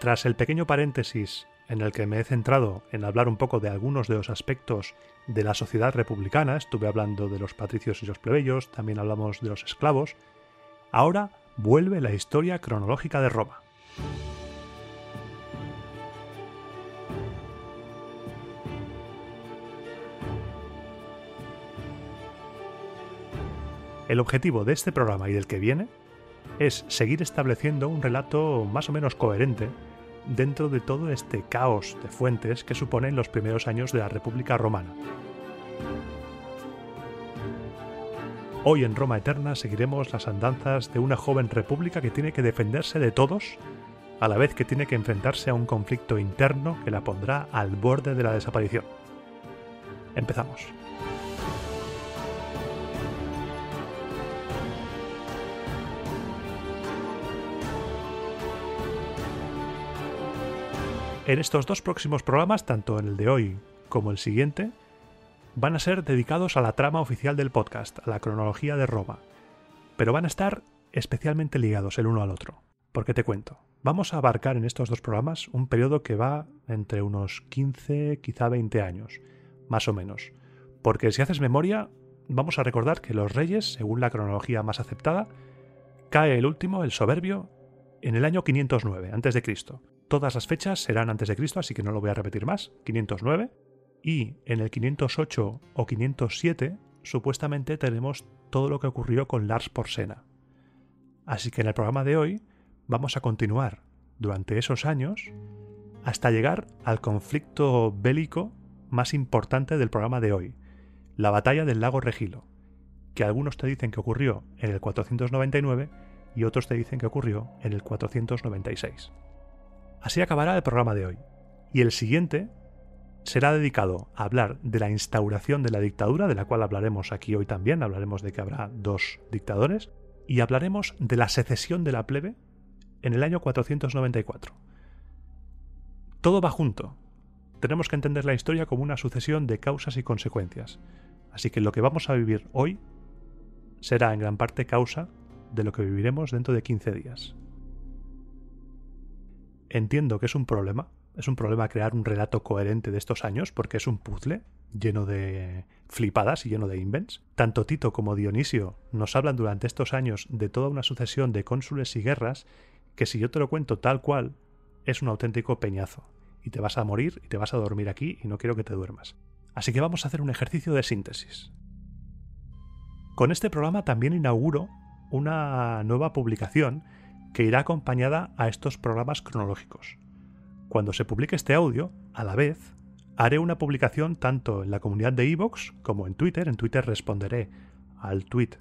Tras el pequeño paréntesis en el que me he centrado en hablar un poco de algunos de los aspectos de la sociedad republicana, estuve hablando de los patricios y los plebeyos, también hablamos de los esclavos, ahora vuelve la historia cronológica de Roma. El objetivo de este programa y del que viene es seguir estableciendo un relato más o menos coherente dentro de todo este caos de fuentes que suponen los primeros años de la República Romana. Hoy en Roma Eterna seguiremos las andanzas de una joven república que tiene que defenderse de todos, a la vez que tiene que enfrentarse a un conflicto interno que la pondrá al borde de la desaparición. Empezamos. En estos dos próximos programas, tanto en el de hoy como el siguiente, van a ser dedicados a la trama oficial del podcast, a la cronología de Roma, pero van a estar especialmente ligados el uno al otro. ¿Por qué te cuento? Vamos a abarcar en estos dos programas un periodo que va entre unos 15, quizá 20 años, más o menos, porque si haces memoria, vamos a recordar que los reyes, según la cronología más aceptada, cae el último, el soberbio, en el año 509 a.C. Todas las fechas serán antes de Cristo, así que no lo voy a repetir más, 509, y en el 508 o 507 supuestamente tenemos todo lo que ocurrió con Lars Porsena. Así que en el programa de hoy vamos a continuar durante esos años hasta llegar al conflicto bélico más importante del programa de hoy, la batalla del lago Regilo, que algunos te dicen que ocurrió en el 499 y otros te dicen que ocurrió en el 496. Así acabará el programa de hoy, y el siguiente será dedicado a hablar de la instauración de la dictadura, de la cual hablaremos aquí hoy también, hablaremos de que habrá dos dictadores, y hablaremos de la secesión de la plebe en el año 494. Todo va junto. Tenemos que entender la historia como una sucesión de causas y consecuencias, así que lo que vamos a vivir hoy será en gran parte causa de lo que viviremos dentro de 15 días. Entiendo que es un problema crear un relato coherente de estos años porque es un puzzle lleno de flipadas y lleno de invents. Tanto Tito como Dionisio nos hablan durante estos años de toda una sucesión de cónsules y guerras que si yo te lo cuento tal cual es un auténtico peñazo y te vas a morir y te vas a dormir aquí y no quiero que te duermas. Así que vamos a hacer un ejercicio de síntesis. Con este programa también inauguro una nueva publicación que irá acompañada a estos programas cronológicos. Cuando se publique este audio, a la vez, haré una publicación tanto en la comunidad de iVoox como en Twitter. En Twitter responderé al tweet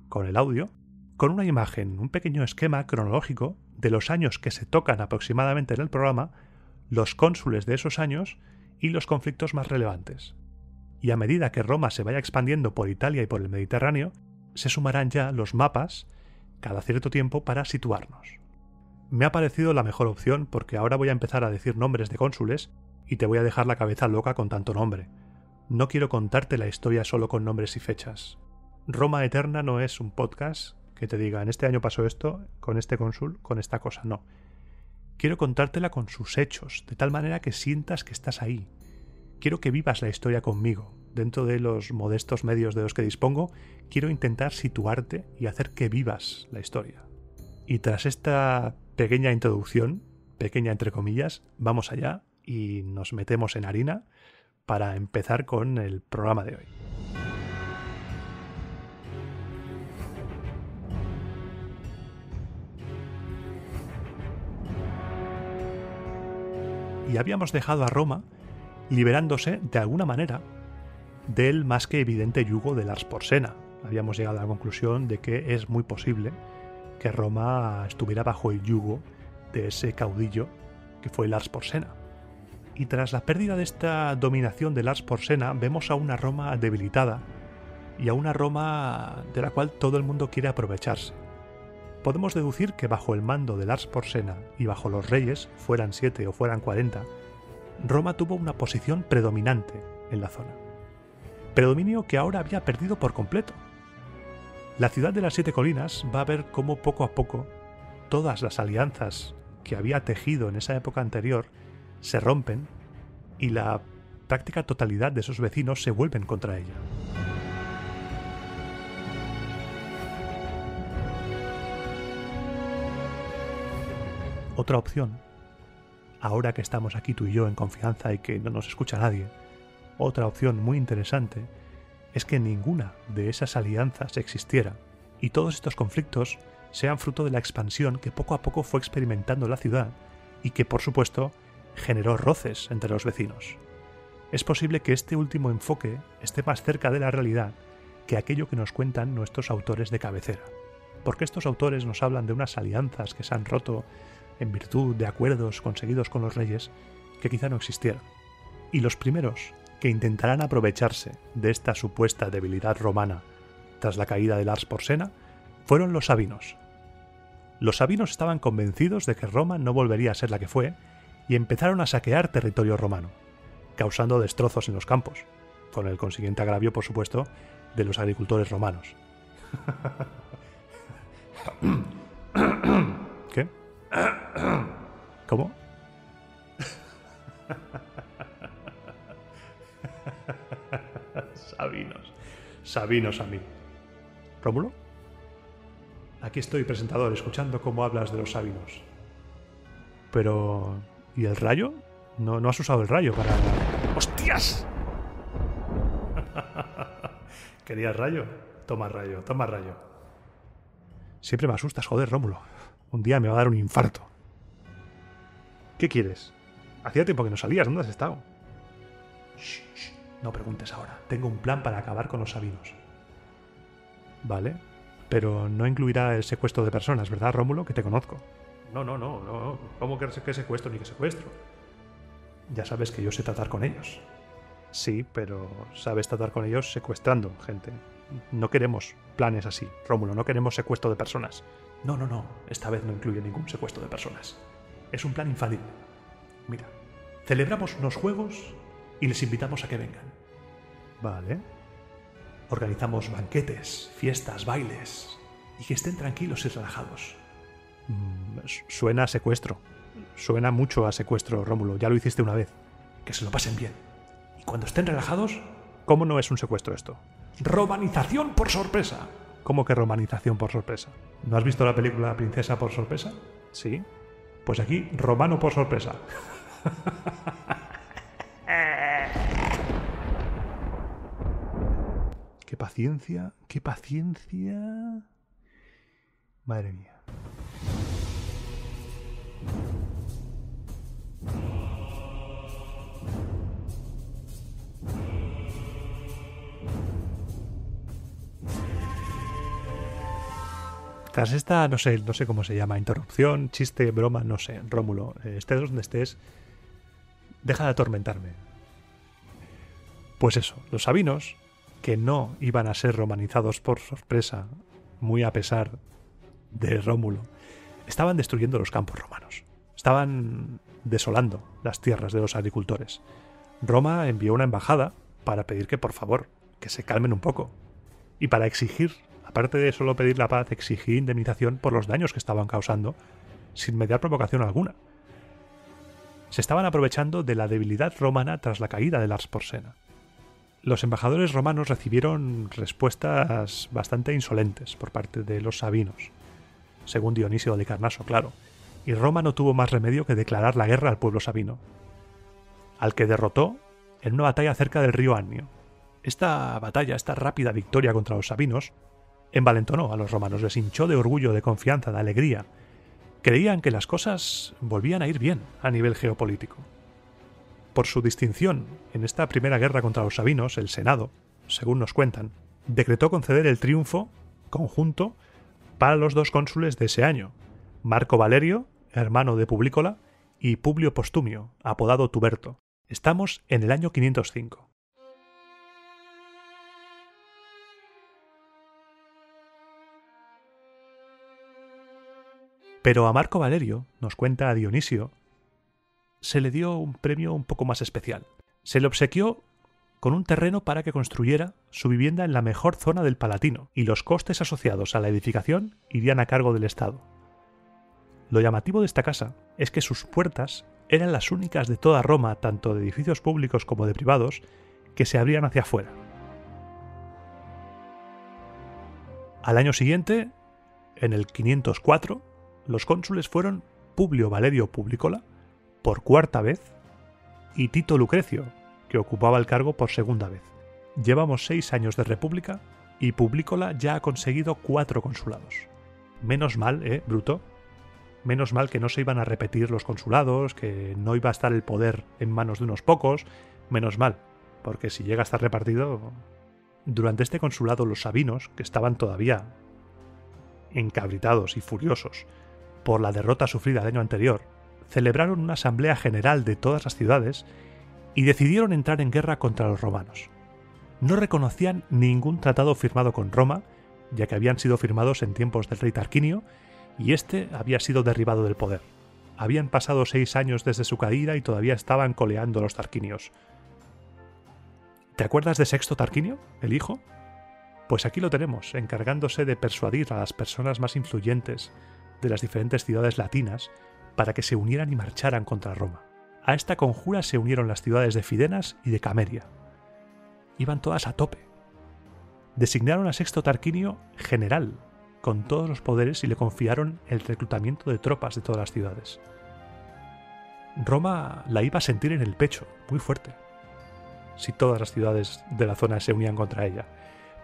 con el audio, con una imagen, un pequeño esquema cronológico de los años que se tocan aproximadamente en el programa, los cónsules de esos años y los conflictos más relevantes. Y a medida que Roma se vaya expandiendo por Italia y por el Mediterráneo, se sumarán ya los mapas cada cierto tiempo para situarnos. Me ha parecido la mejor opción porque ahora voy a empezar a decir nombres de cónsules y te voy a dejar la cabeza loca con tanto nombre. No quiero contarte la historia solo con nombres y fechas. Roma Eterna no es un podcast que te diga en este año pasó esto, con este cónsul, con esta cosa, no. Quiero contártela con sus hechos, de tal manera que sientas que estás ahí. Quiero que vivas la historia conmigo. Dentro de los modestos medios de los que dispongo, quiero intentar situarte y hacer que vivas la historia. Y tras esta pequeña introducción, pequeña entre comillas, vamos allá y nos metemos en harina para empezar con el programa de hoy. Y habíamos dejado a Roma liberándose de alguna manera del más que evidente yugo de Lars Porsena. Habíamos llegado a la conclusión de que es muy posible que Roma estuviera bajo el yugo de ese caudillo que fue Lars Porsena. Y tras la pérdida de esta dominación de Lars Porsena, vemos a una Roma debilitada y a una Roma de la cual todo el mundo quiere aprovecharse. Podemos deducir que bajo el mando de Lars Porsena y bajo los reyes, fueran 7 o fueran 40, Roma tuvo una posición predominante en la zona. Predominio que ahora había perdido por completo. La ciudad de las 7 colinas va a ver cómo poco a poco todas las alianzas que había tejido en esa época anterior se rompen y la práctica totalidad de esos vecinos se vuelven contra ella. Otra opción, ahora que estamos aquí tú y yo en confianza y que no nos escucha nadie, otra opción muy interesante es que ninguna de esas alianzas existiera y todos estos conflictos sean fruto de la expansión que poco a poco fue experimentando la ciudad y que, por supuesto, generó roces entre los vecinos. Es posible que este último enfoque esté más cerca de la realidad que aquello que nos cuentan nuestros autores de cabecera, porque estos autores nos hablan de unas alianzas que se han roto en virtud de acuerdos conseguidos con los reyes que quizá no existieran. Y los primeros que intentarán aprovecharse de esta supuesta debilidad romana tras la caída de Lars Porsena fueron los sabinos. Los sabinos estaban convencidos de que Roma no volvería a ser la que fue y empezaron a saquear territorio romano, causando destrozos en los campos, con el consiguiente agravio, por supuesto, de los agricultores romanos. ¿Qué? ¿Cómo? Sabinos a mí. ¿Rómulo? Aquí estoy, presentador, escuchando cómo hablas de los sabinos. Pero... ¿y el rayo? No has usado el rayo para... ¡Hostias! ¿Querías rayo? Toma rayo, toma rayo. Siempre me asustas, joder, Rómulo. Un día me va a dar un infarto. ¿Qué quieres? Hacía tiempo que no salías, ¿dónde has estado? Shh, no preguntes ahora. Tengo un plan para acabar con los sabinos. Vale, pero no incluirá el secuestro de personas, ¿verdad, Rómulo? Que te conozco. No. ¿Cómo que secuestro ni que secuestro? Ya sabes que yo sé tratar con ellos. Sí, pero sabes tratar con ellos secuestrando gente. No queremos planes así, Rómulo, no queremos secuestro de personas. No, esta vez no incluye ningún secuestro de personas. Es un plan infalible. Mira, celebramos unos juegos y les invitamos a que vengan. Vale. Organizamos banquetes, fiestas, bailes y que estén tranquilos y relajados. Suena a secuestro. Suena mucho a secuestro, Rómulo. Ya lo hiciste una vez. Que se lo pasen bien. Y cuando estén relajados... ¿Cómo no es un secuestro esto? ¡Romanización por sorpresa! ¿Cómo que romanización por sorpresa? ¿No has visto la película Princesa por sorpresa? Sí. Pues aquí, romano por sorpresa. ¡Qué paciencia! ¡Qué paciencia! Madre mía. Tras esta, no sé cómo se llama, interrupción, chiste, broma, no sé, Rómulo, estés donde estés, deja de atormentarme. Pues eso, los sabinos, que no iban a ser romanizados por sorpresa, muy a pesar de Rómulo, estaban destruyendo los campos romanos. Estaban desolando las tierras de los agricultores. Roma envió una embajada para pedir que, por favor, que se calmen un poco. Y para exigir, aparte de solo pedir la paz, exigir indemnización por los daños que estaban causando, sin mediar provocación alguna. Se estaban aprovechando de la debilidad romana tras la caída de Lars Porsena. Los embajadores romanos recibieron respuestas bastante insolentes por parte de los sabinos, según Dionisio de Halicarnaso, claro, y Roma no tuvo más remedio que declarar la guerra al pueblo sabino, al que derrotó en una batalla cerca del río Annio. Esta batalla, esta rápida victoria contra los sabinos, envalentonó a los romanos, les hinchó de orgullo, de confianza, de alegría. Creían que las cosas volvían a ir bien a nivel geopolítico. Por su distinción en esta primera guerra contra los sabinos, el Senado, según nos cuentan, decretó conceder el triunfo conjunto para los dos cónsules de ese año, Marco Valerio, hermano de Publícola, y Publio Postumio, apodado Tuberto. Estamos en el año 505. Pero a Marco Valerio, nos cuenta Dionisio, se le dio un premio un poco más especial. Se le obsequió con un terreno para que construyera su vivienda en la mejor zona del Palatino, y los costes asociados a la edificación irían a cargo del Estado. Lo llamativo de esta casa es que sus puertas eran las únicas de toda Roma, tanto de edificios públicos como de privados, que se abrían hacia afuera. Al año siguiente, en el 504, los cónsules fueron Publio Valerio Publicola, por cuarta vez, y Tito Lucrecio, que ocupaba el cargo por segunda vez. Llevamos 6 años de república y Publicola ya ha conseguido 4 consulados. Menos mal, Bruto. Menos mal que no se iban a repetir los consulados, que no iba a estar el poder en manos de unos pocos. Menos mal, porque si llega a estar repartido... Durante este consulado los sabinos, que estaban todavía encabritados y furiosos por la derrota sufrida el año anterior, celebraron una asamblea general de todas las ciudades y decidieron entrar en guerra contra los romanos. No reconocían ningún tratado firmado con Roma, ya que habían sido firmados en tiempos del rey Tarquinio, y este había sido derribado del poder. Habían pasado 6 años desde su caída y todavía estaban coleando los tarquinios. ¿Te acuerdas de Sexto Tarquinio, el hijo? Pues aquí lo tenemos, encargándose de persuadir a las personas más influyentes de las diferentes ciudades latinas para que se unieran y marcharan contra Roma. A esta conjura se unieron las ciudades de Fidenas y de Cameria. Iban todas a tope. Designaron a Sexto Tarquinio general, con todos los poderes, y le confiaron el reclutamiento de tropas de todas las ciudades. Roma la iba a sentir en el pecho, muy fuerte, si todas las ciudades de la zona se unían contra ella.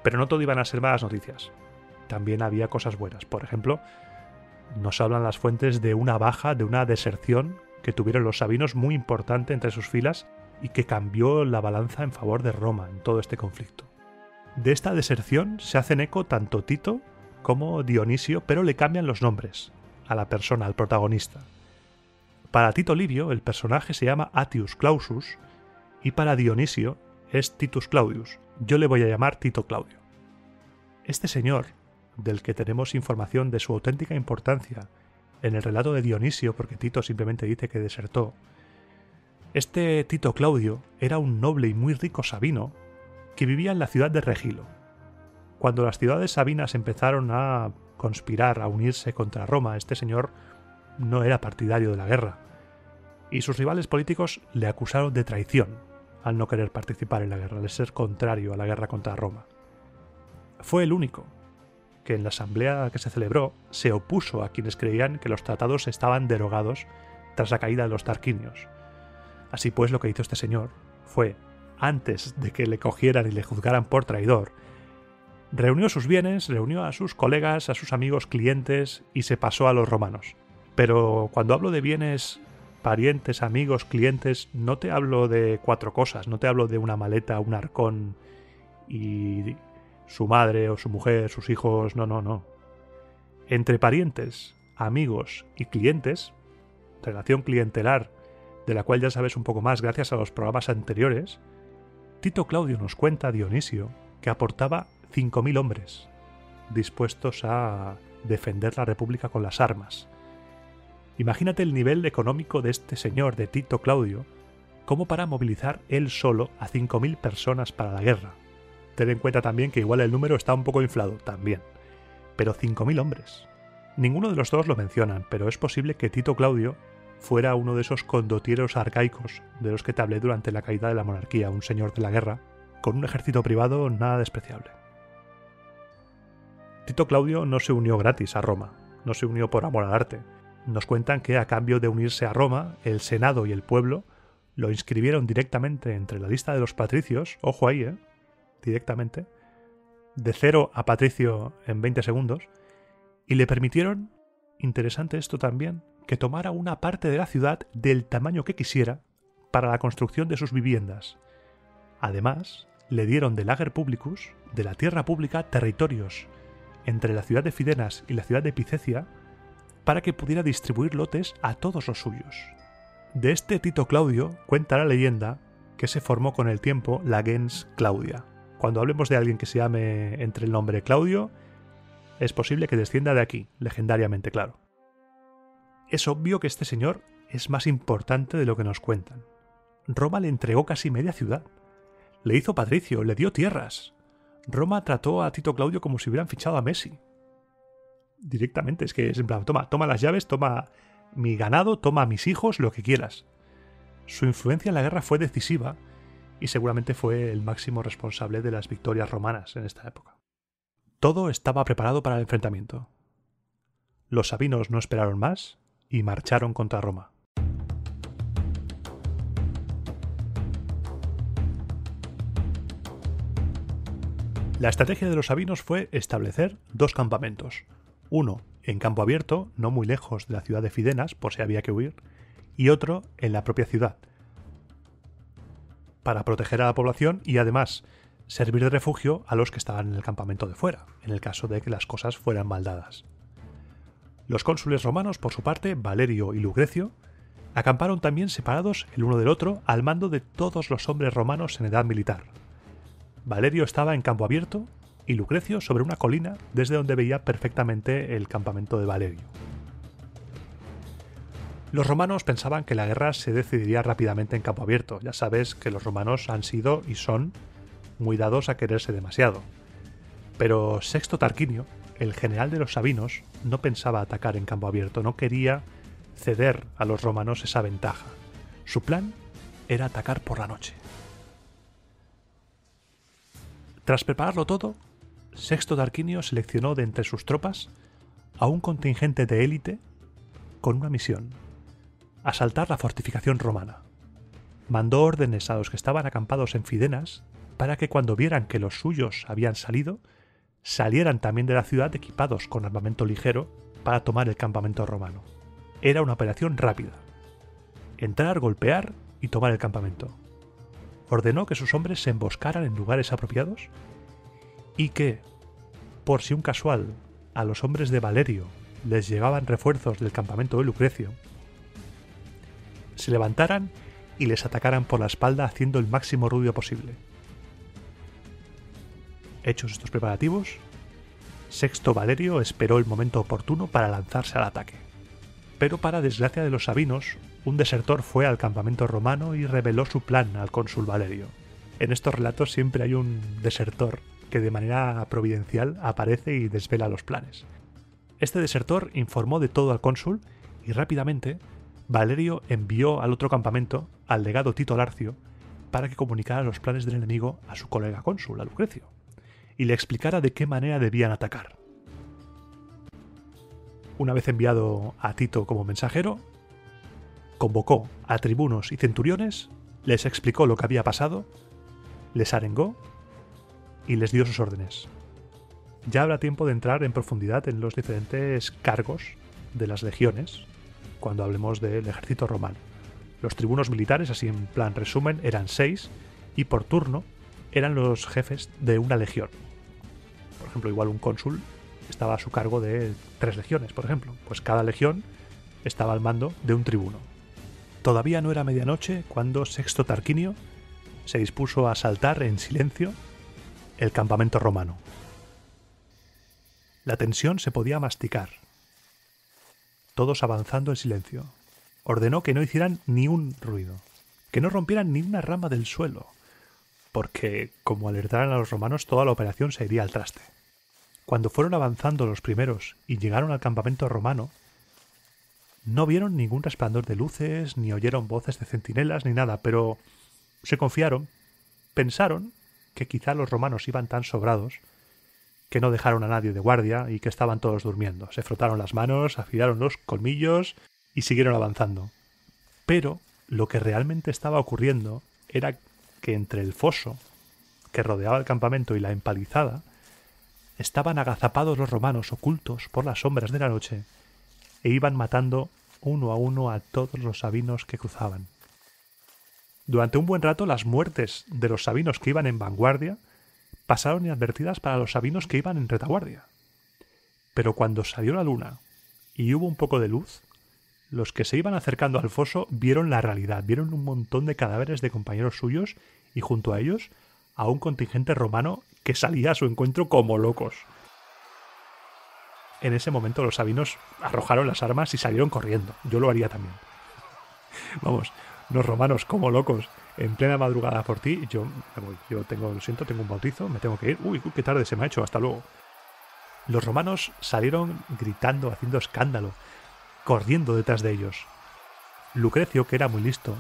Pero no todo iban a ser malas noticias. También había cosas buenas. Por ejemplo, nos hablan las fuentes de una baja, de una deserción que tuvieron los sabinos muy importante entre sus filas y que cambió la balanza en favor de Roma en todo este conflicto. De esta deserción se hacen eco tanto Tito como Dionisio, pero le cambian los nombres a la persona, al protagonista. Para Tito Livio el personaje se llama Atius Clausus y para Dionisio es Titus Claudius. Yo le voy a llamar Tito Claudio. Este señor, del que tenemos información de su auténtica importancia en el relato de Dionisio, porque Tito simplemente dice que desertó, este Tito Claudio era un noble y muy rico sabino que vivía en la ciudad de Regilo. Cuando las ciudades sabinas empezaron a conspirar, a unirse contra Roma, este señor no era partidario de la guerra, y sus rivales políticos le acusaron de traición al no querer participar en la guerra, al ser contrario a la guerra contra Roma. Fue el único que en la asamblea que se celebró se opuso a quienes creían que los tratados estaban derogados tras la caída de los tarquinios. Así pues, lo que hizo este señor fue, antes de que le cogieran y le juzgaran por traidor, reunió sus bienes, reunió a sus colegas, a sus amigos, clientes y se pasó a los romanos. Pero cuando hablo de bienes, parientes, amigos, clientes, no te hablo de 4 cosas, no te hablo de una maleta, un arcón y su madre o su mujer, sus hijos, no. Entre parientes, amigos y clientes, relación clientelar de la cual ya sabes un poco más gracias a los programas anteriores, Tito Claudio nos cuenta, Dionisio, que aportaba 5.000 hombres dispuestos a defender la República con las armas. Imagínate el nivel económico de este señor, de Tito Claudio, como para movilizar él solo a 5.000 personas para la guerra. Ten en cuenta también que igual el número está un poco inflado, también. Pero 5.000 hombres. Ninguno de los dos lo mencionan, pero es posible que Tito Claudio fuera uno de esos condotieros arcaicos de los que te hablé durante la caída de la monarquía, un señor de la guerra, con un ejército privado nada despreciable. Tito Claudio no se unió gratis a Roma, no se unió por amor al arte. Nos cuentan que a cambio de unirse a Roma, el Senado y el pueblo lo inscribieron directamente entre la lista de los patricios, ojo ahí, directamente, de 0 a patricio en 20 segundos, y le permitieron, interesante esto también, que tomara una parte de la ciudad del tamaño que quisiera para la construcción de sus viviendas. Además, le dieron del Ager Publicus, de la tierra pública, territorios entre la ciudad de Fidenas y la ciudad de Picecia, para que pudiera distribuir lotes a todos los suyos. De este Tito Claudio cuenta la leyenda que se formó con el tiempo la gens Claudia. Cuando hablemos de alguien que se llame entre el nombre Claudio, es posible que descienda de aquí, legendariamente, claro. Es obvio que este señor es más importante de lo que nos cuentan. Roma le entregó casi media ciudad. Le hizo patricio, le dio tierras. Roma trató a Tito Claudio como si hubieran fichado a Messi. Directamente, es que es en plan, toma las llaves, toma mi ganado, toma a mis hijos, lo que quieras. Su influencia en la guerra fue decisiva y seguramente fue el máximo responsable de las victorias romanas en esta época. Todo estaba preparado para el enfrentamiento. Los sabinos no esperaron más y marcharon contra Roma. La estrategia de los sabinos fue establecer 2 campamentos. Uno en campo abierto, no muy lejos de la ciudad de Fidenas, por si había que huir, y otro en la propia ciudad, para proteger a la población y además servir de refugio a los que estaban en el campamento de fuera, en el caso de que las cosas fueran mal dadas. Los cónsules romanos, por su parte, Valerio y Lucrecio, acamparon también separados el uno del otro al mando de todos los hombres romanos en edad militar. Valerio estaba en campo abierto y Lucrecio sobre una colina desde donde veía perfectamente el campamento de Valerio. Los romanos pensaban que la guerra se decidiría rápidamente en campo abierto. Ya sabes que los romanos han sido y son muy dados a quererse demasiado. Pero Sexto Tarquinio, el general de los sabinos, no pensaba atacar en campo abierto, no quería ceder a los romanos esa ventaja. Su plan era atacar por la noche. Tras prepararlo todo, Sexto Tarquinio seleccionó de entre sus tropas a un contingente de élite con una misión: asaltar la fortificación romana. Mandó órdenes a los que estaban acampados en Fidenas para que cuando vieran que los suyos habían salido, salieran también de la ciudad equipados con armamento ligero para tomar el campamento romano. Era una operación rápida: entrar, golpear y tomar el campamento. Ordenó que sus hombres se emboscaran en lugares apropiados y que, por si un casual a los hombres de Valerio les llegaban refuerzos del campamento de Lucrecio, se levantaran y les atacaran por la espalda haciendo el máximo ruido posible. Hechos estos preparativos, Sexto Valerio esperó el momento oportuno para lanzarse al ataque. Pero para desgracia de los sabinos, un desertor fue al campamento romano y reveló su plan al cónsul Valerio. En estos relatos siempre hay un desertor que de manera providencial aparece y desvela los planes. Este desertor informó de todo al cónsul y rápidamente Valerio envió al otro campamento al legado Tito Larcio para que comunicara los planes del enemigo a su colega cónsul, a Lucrecio, y le explicara de qué manera debían atacar. Una vez enviado a Tito como mensajero, convocó a tribunos y centuriones, les explicó lo que había pasado, les arengó y les dio sus órdenes. Ya habrá tiempo de entrar en profundidad en los diferentes cargos de las legiones cuando hablemos del ejército romano. Los tribunos militares, así en plan resumen, eran 6 y por turno eran los jefes de una legión. Por ejemplo, igual un cónsul estaba a su cargo de 3 legiones, por ejemplo. Pues cada legión estaba al mando de un tribuno. Todavía no era medianoche cuando Sexto Tarquinio se dispuso a asaltar en silencio el campamento romano. La tensión se podía masticar. Todos avanzando en silencio. Ordenó que no hicieran ni un ruido, que no rompieran ni una rama del suelo, porque, como alertaran a los romanos, toda la operación se iría al traste. Cuando fueron avanzando los primeros y llegaron al campamento romano, no vieron ningún resplandor de luces, ni oyeron voces de centinelas, ni nada, pero se confiaron, pensaron que quizá los romanos iban tan sobrados que no dejaron a nadie de guardia y que estaban todos durmiendo. Se frotaron las manos, afilaron los colmillos y siguieron avanzando. Pero lo que realmente estaba ocurriendo era que entre el foso que rodeaba el campamento y la empalizada estaban agazapados los romanos ocultos por las sombras de la noche e iban matando uno a uno a todos los sabinos que cruzaban. Durante un buen rato las muertes de los sabinos que iban en vanguardia pasaron inadvertidas para los sabinos que iban en retaguardia. Pero cuando salió la luna y hubo un poco de luz, los que se iban acercando al foso vieron la realidad, vieron un montón de cadáveres de compañeros suyos y junto a ellos a un contingente romano que salía a su encuentro como locos. En ese momento los sabinos arrojaron las armas y salieron corriendo. Yo lo haría también. Vamos, los romanos como locos en plena madrugada por ti. Yo me voy. Yo tengo un bautizo, me tengo que ir. Uy, qué tarde se me ha hecho, hasta luego. Los romanos salieron gritando, haciendo escándalo, corriendo detrás de ellos. Lucrecio, que era muy listo,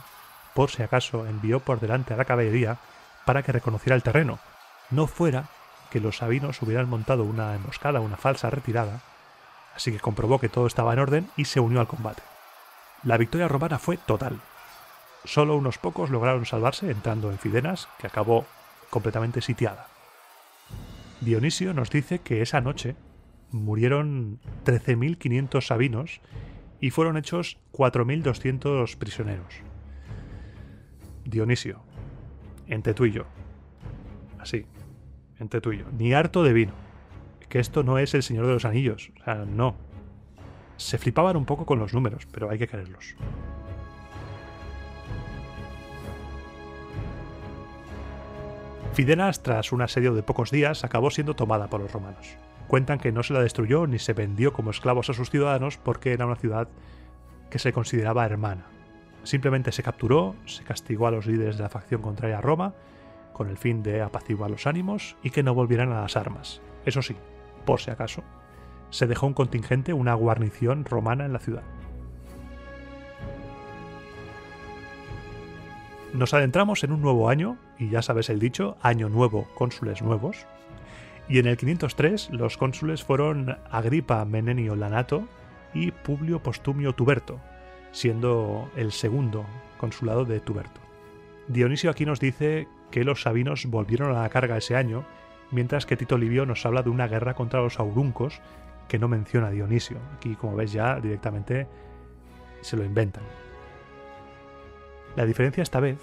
por si acaso envió por delante a la caballería para que reconociera el terreno. No fuera que los sabinos hubieran montado una emboscada, una falsa retirada, así que comprobó que todo estaba en orden y se unió al combate. La victoria romana fue total. Solo unos pocos lograron salvarse entrando en Fidenas, que acabó completamente sitiada. Dionisio nos dice que esa noche murieron 13.500 sabinos y fueron hechos 4.200 prisioneros. Dionisio, entre tú y yo, así, entre tú y yo, ni harto de vino, que esto no es el Señor de los Anillos, o sea, no. Se flipaban un poco con los números, pero hay que creerlos. Fidenas, tras un asedio de pocos días, acabó siendo tomada por los romanos. Cuentan que no se la destruyó ni se vendió como esclavos a sus ciudadanos porque era una ciudad que se consideraba hermana. Simplemente se capturó, se castigó a los líderes de la facción contraria a Roma, con el fin de apaciguar los ánimos y que no volvieran a las armas. Eso sí, por si acaso, se dejó un contingente, una guarnición romana en la ciudad. Nos adentramos en un nuevo año, y ya sabes el dicho, año nuevo, cónsules nuevos. Y en el 503 los cónsules fueron Agripa Menenio Lanato y Publio Postumio Tuberto, siendo el segundo consulado de Tuberto. Dionisio aquí nos dice que los sabinos volvieron a la carga ese año, mientras que Tito Livio nos habla de una guerra contra los auruncos que no menciona Dionisio. Aquí, como ves, ya directamente se lo inventan. La diferencia esta vez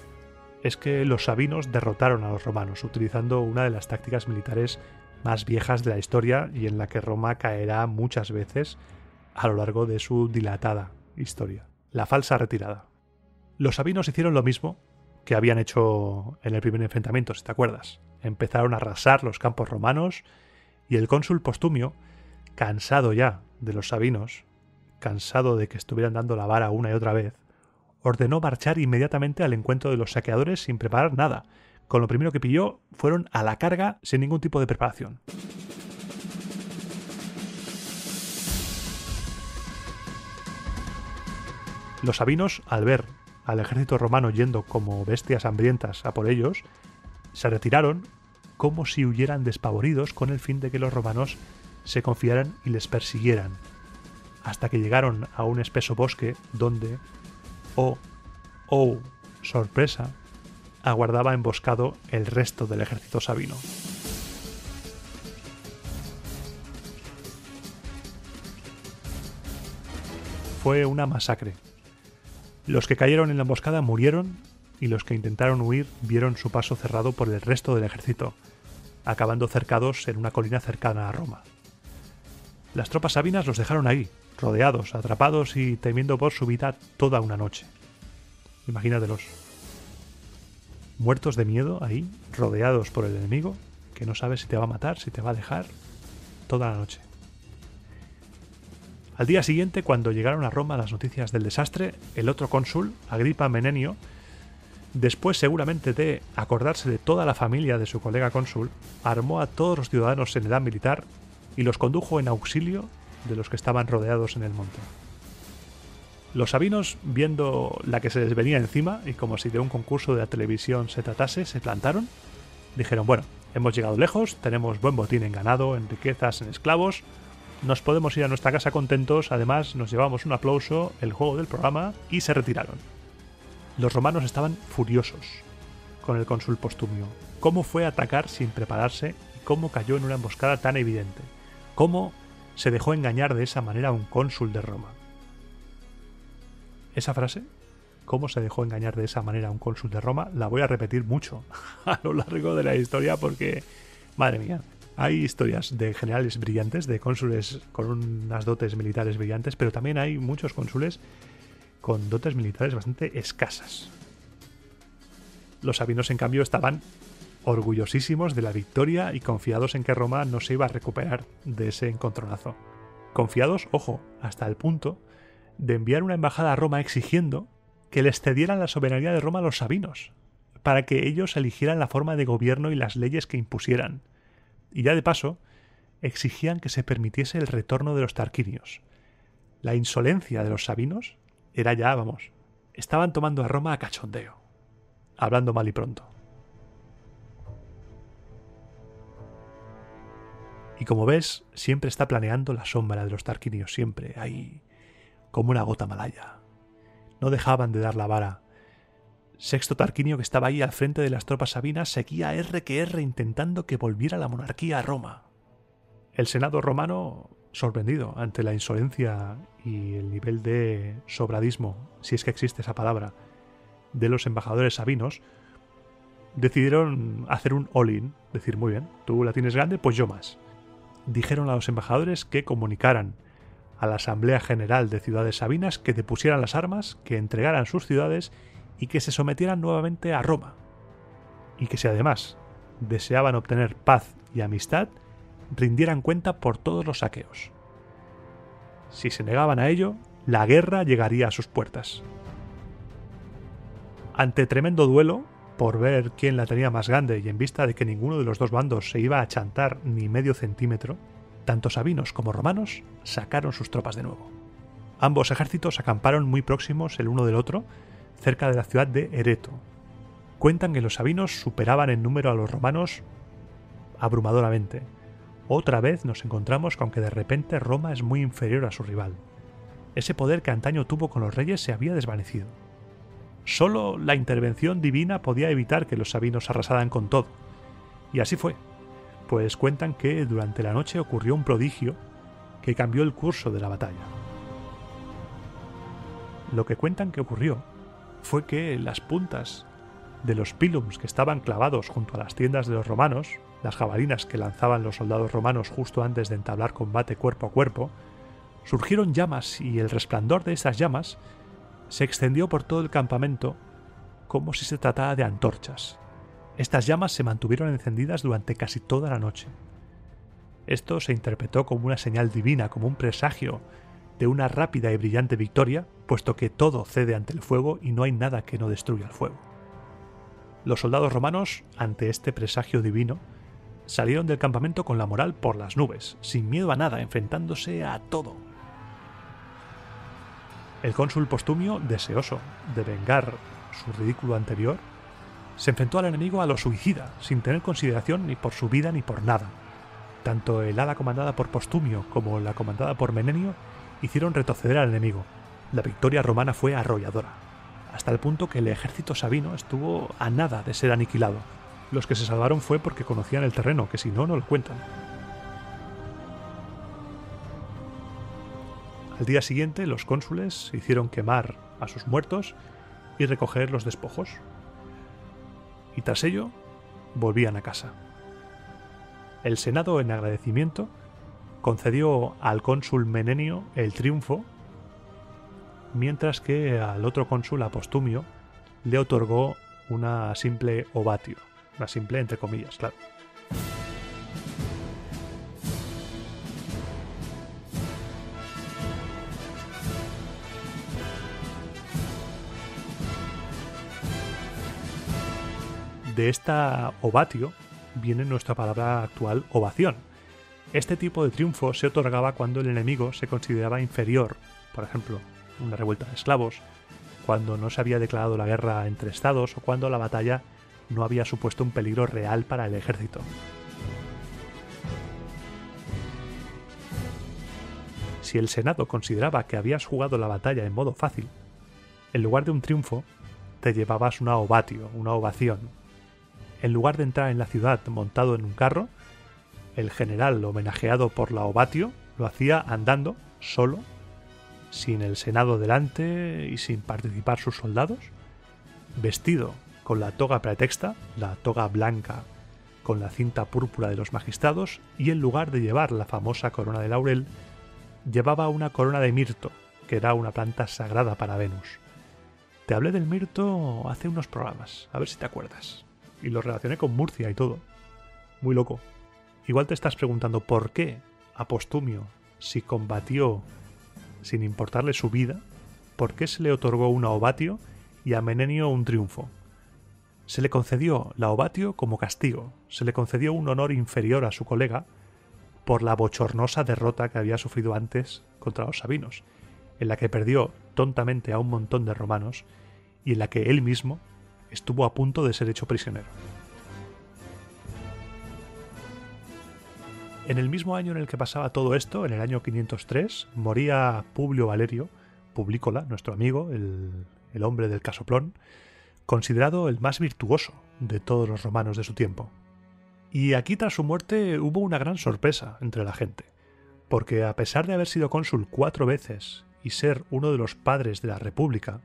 es que los sabinos derrotaron a los romanos utilizando una de las tácticas militares más viejas de la historia y en la que Roma caerá muchas veces a lo largo de su dilatada historia: la falsa retirada. Los sabinos hicieron lo mismo que habían hecho en el primer enfrentamiento, si te acuerdas. Empezaron a arrasar los campos romanos y el cónsul Postumio, cansado ya de los sabinos, cansado de que estuvieran dando la vara una y otra vez, ordenó marchar inmediatamente al encuentro de los saqueadores sin preparar nada. Con lo primero que pilló fueron a la carga sin ningún tipo de preparación. Los sabinos, al ver al ejército romano yendo como bestias hambrientas a por ellos, se retiraron como si huyeran despavoridos con el fin de que los romanos se confiaran y les persiguieran, hasta que llegaron a un espeso bosque donde, oh, sorpresa, aguardaba emboscado el resto del ejército sabino. Fue una masacre. Los que cayeron en la emboscada murieron y los que intentaron huir vieron su paso cerrado por el resto del ejército, acabando cercados en una colina cercana a Roma. Las tropas sabinas los dejaron ahí, rodeados, atrapados y temiendo por su vida toda una noche. Imagínatelos. Muertos de miedo ahí, rodeados por el enemigo, que no sabe si te va a matar, si te va a dejar, toda la noche. Al día siguiente, cuando llegaron a Roma las noticias del desastre, el otro cónsul, Agripa Menenio, después seguramente de acordarse de toda la familia de su colega cónsul, armó a todos los ciudadanos en edad militar y los condujo en auxilio de los que estaban rodeados en el monte. Los sabinos, viendo la que se les venía encima y como si de un concurso de la televisión se tratase, se plantaron. Dijeron: bueno, hemos llegado lejos, tenemos buen botín en ganado, en riquezas, en esclavos, nos podemos ir a nuestra casa contentos, además nos llevamos un aplauso, el juego del programa, y se retiraron. Los romanos estaban furiosos con el cónsul Postumio. ¿Cómo fue a atacar sin prepararse y cómo cayó en una emboscada tan evidente? ¿Cómo se dejó engañar de esa manera a un cónsul de Roma? Esa frase, ¿cómo se dejó engañar de esa manera a un cónsul de Roma?, la voy a repetir mucho a lo largo de la historia porque, madre mía, hay historias de generales brillantes, de cónsules con unas dotes militares brillantes, pero también hay muchos cónsules con dotes militares bastante escasas. Los sabinos, en cambio, estaban orgullosísimos de la victoria y confiados en que Roma no se iba a recuperar de ese encontronazo. Confiados, ojo, hasta el punto de enviar una embajada a Roma exigiendo que les cedieran la soberanía de Roma a los sabinos, para que ellos eligieran la forma de gobierno y las leyes que impusieran. Y ya de paso, exigían que se permitiese el retorno de los tarquinios. La insolencia de los sabinos era ya, vamos, estaban tomando a Roma a cachondeo, hablando mal y pronto. Y como ves, siempre está planeando la sombra de los tarquinios, siempre, ahí, como una gota malaya. No dejaban de dar la vara. Sexto Tarquinio, que estaba ahí al frente de las tropas sabinas, seguía R que R intentando que volviera la monarquía a Roma. El Senado romano, sorprendido ante la insolencia y el nivel de sobradismo, si es que existe esa palabra, de los embajadores sabinos, decidieron hacer un all-in, decir, muy bien, tú la tienes grande, pues yo más. Dijeron a los embajadores que comunicaran a la Asamblea General de Ciudades Sabinas que depusieran las armas, que entregaran sus ciudades y que se sometieran nuevamente a Roma. Y que si además deseaban obtener paz y amistad, rindieran cuenta por todos los saqueos. Si se negaban a ello, la guerra llegaría a sus puertas. Ante tremendo duelo, por ver quién la tenía más grande y en vista de que ninguno de los dos bandos se iba a chantar ni medio centímetro, tanto sabinos como romanos sacaron sus tropas de nuevo. Ambos ejércitos acamparon muy próximos el uno del otro, cerca de la ciudad de Ereto. Cuentan que los sabinos superaban en número a los romanos abrumadoramente. Otra vez nos encontramos con que de repente Roma es muy inferior a su rival. Ese poder que antaño tuvo con los reyes se había desvanecido. Solo la intervención divina podía evitar que los sabinos arrasaran con todo. Y así fue, pues cuentan que durante la noche ocurrió un prodigio que cambió el curso de la batalla. Lo que cuentan que ocurrió fue que las puntas de los pilums que estaban clavados junto a las tiendas de los romanos, las jabalinas que lanzaban los soldados romanos justo antes de entablar combate cuerpo a cuerpo, surgieron llamas y el resplandor de esas llamas se extendió por todo el campamento como si se tratara de antorchas. Estas llamas se mantuvieron encendidas durante casi toda la noche. Esto se interpretó como una señal divina, como un presagio de una rápida y brillante victoria, puesto que todo cede ante el fuego y no hay nada que no destruya el fuego. Los soldados romanos, ante este presagio divino, salieron del campamento con la moral por las nubes, sin miedo a nada, enfrentándose a todo. El cónsul Postumio, deseoso de vengar su ridículo anterior, se enfrentó al enemigo a lo suicida, sin tener consideración ni por su vida ni por nada. Tanto el ala comandada por Postumio como la comandada por Menenio hicieron retroceder al enemigo. La victoria romana fue arrolladora, hasta el punto que el ejército sabino estuvo a nada de ser aniquilado. Los que se salvaron fue porque conocían el terreno, que si no, no lo cuentan. Al día siguiente, los cónsules hicieron quemar a sus muertos y recoger los despojos. Y tras ello, volvían a casa. El Senado, en agradecimiento, concedió al cónsul Menenio el triunfo, mientras que al otro cónsul, a Postumio, le otorgó una simple ovatio. Una simple entre comillas, claro. De esta ovatio viene nuestra palabra actual ovación. Este tipo de triunfo se otorgaba cuando el enemigo se consideraba inferior, por ejemplo, una revuelta de esclavos, cuando no se había declarado la guerra entre estados o cuando la batalla no había supuesto un peligro real para el ejército. Si el Senado consideraba que habías jugado la batalla en modo fácil, en lugar de un triunfo, te llevabas una ovatio, una ovación. En lugar de entrar en la ciudad montado en un carro, el general homenajeado por la ovatio lo hacía andando, solo, sin el Senado delante y sin participar sus soldados, vestido con la toga pretexta, la toga blanca con la cinta púrpura de los magistrados, y en lugar de llevar la famosa corona de laurel, llevaba una corona de mirto, que era una planta sagrada para Venus. Te hablé del mirto hace unos programas, a ver si te acuerdas. Y lo relacioné con Murcia y todo. Muy loco. Igual te estás preguntando por qué a Postumio, si combatió sin importarle su vida, por qué se le otorgó una ovatio y a Menenio un triunfo. Se le concedió la ovatio como castigo, se le concedió un honor inferior a su colega, por la bochornosa derrota que había sufrido antes contra los sabinos, en la que perdió tontamente a un montón de romanos y en la que él mismo estuvo a punto de ser hecho prisionero. En el mismo año en el que pasaba todo esto, en el año 503, moría Publio Valerio, Publícola, nuestro amigo, el hombre del casoplón, considerado el más virtuoso de todos los romanos de su tiempo. Y aquí tras su muerte hubo una gran sorpresa entre la gente, porque a pesar de haber sido cónsul 4 veces y ser uno de los padres de la República,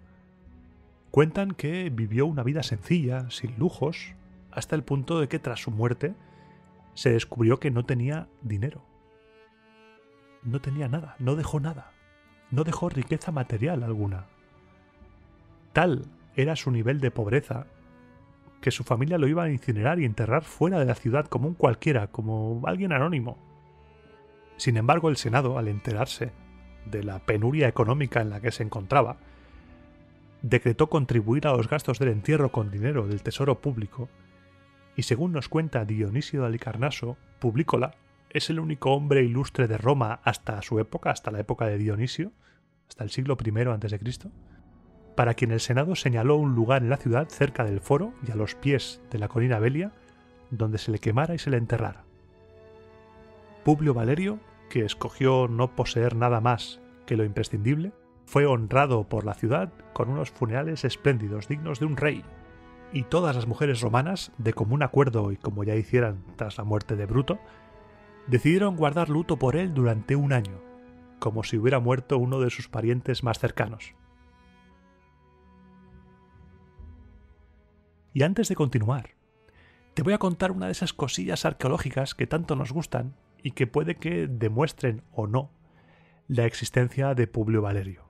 cuentan que vivió una vida sencilla, sin lujos, hasta el punto de que tras su muerte se descubrió que no tenía dinero. No tenía nada, no dejó nada, no dejó riqueza material alguna. Tal era su nivel de pobreza que su familia lo iba a incinerar y enterrar fuera de la ciudad como un cualquiera, como alguien anónimo. Sin embargo, el Senado, al enterarse de la penuria económica en la que se encontraba, decretó contribuir a los gastos del entierro con dinero del tesoro público, y según nos cuenta Dionisio de Halicarnaso, Publícola es el único hombre ilustre de Roma hasta su época, hasta la época de Dionisio, hasta el siglo I a.C., para quien el Senado señaló un lugar en la ciudad cerca del foro y a los pies de la colina Velia, donde se le quemara y se le enterrara. Publio Valerio, que escogió no poseer nada más que lo imprescindible, fue honrado por la ciudad con unos funerales espléndidos dignos de un rey, y todas las mujeres romanas, de común acuerdo y como ya hicieran tras la muerte de Bruto, decidieron guardar luto por él durante un año, como si hubiera muerto uno de sus parientes más cercanos. Y antes de continuar, te voy a contar una de esas cosillas arqueológicas que tanto nos gustan y que puede que demuestren o no la existencia de Publio Valerio.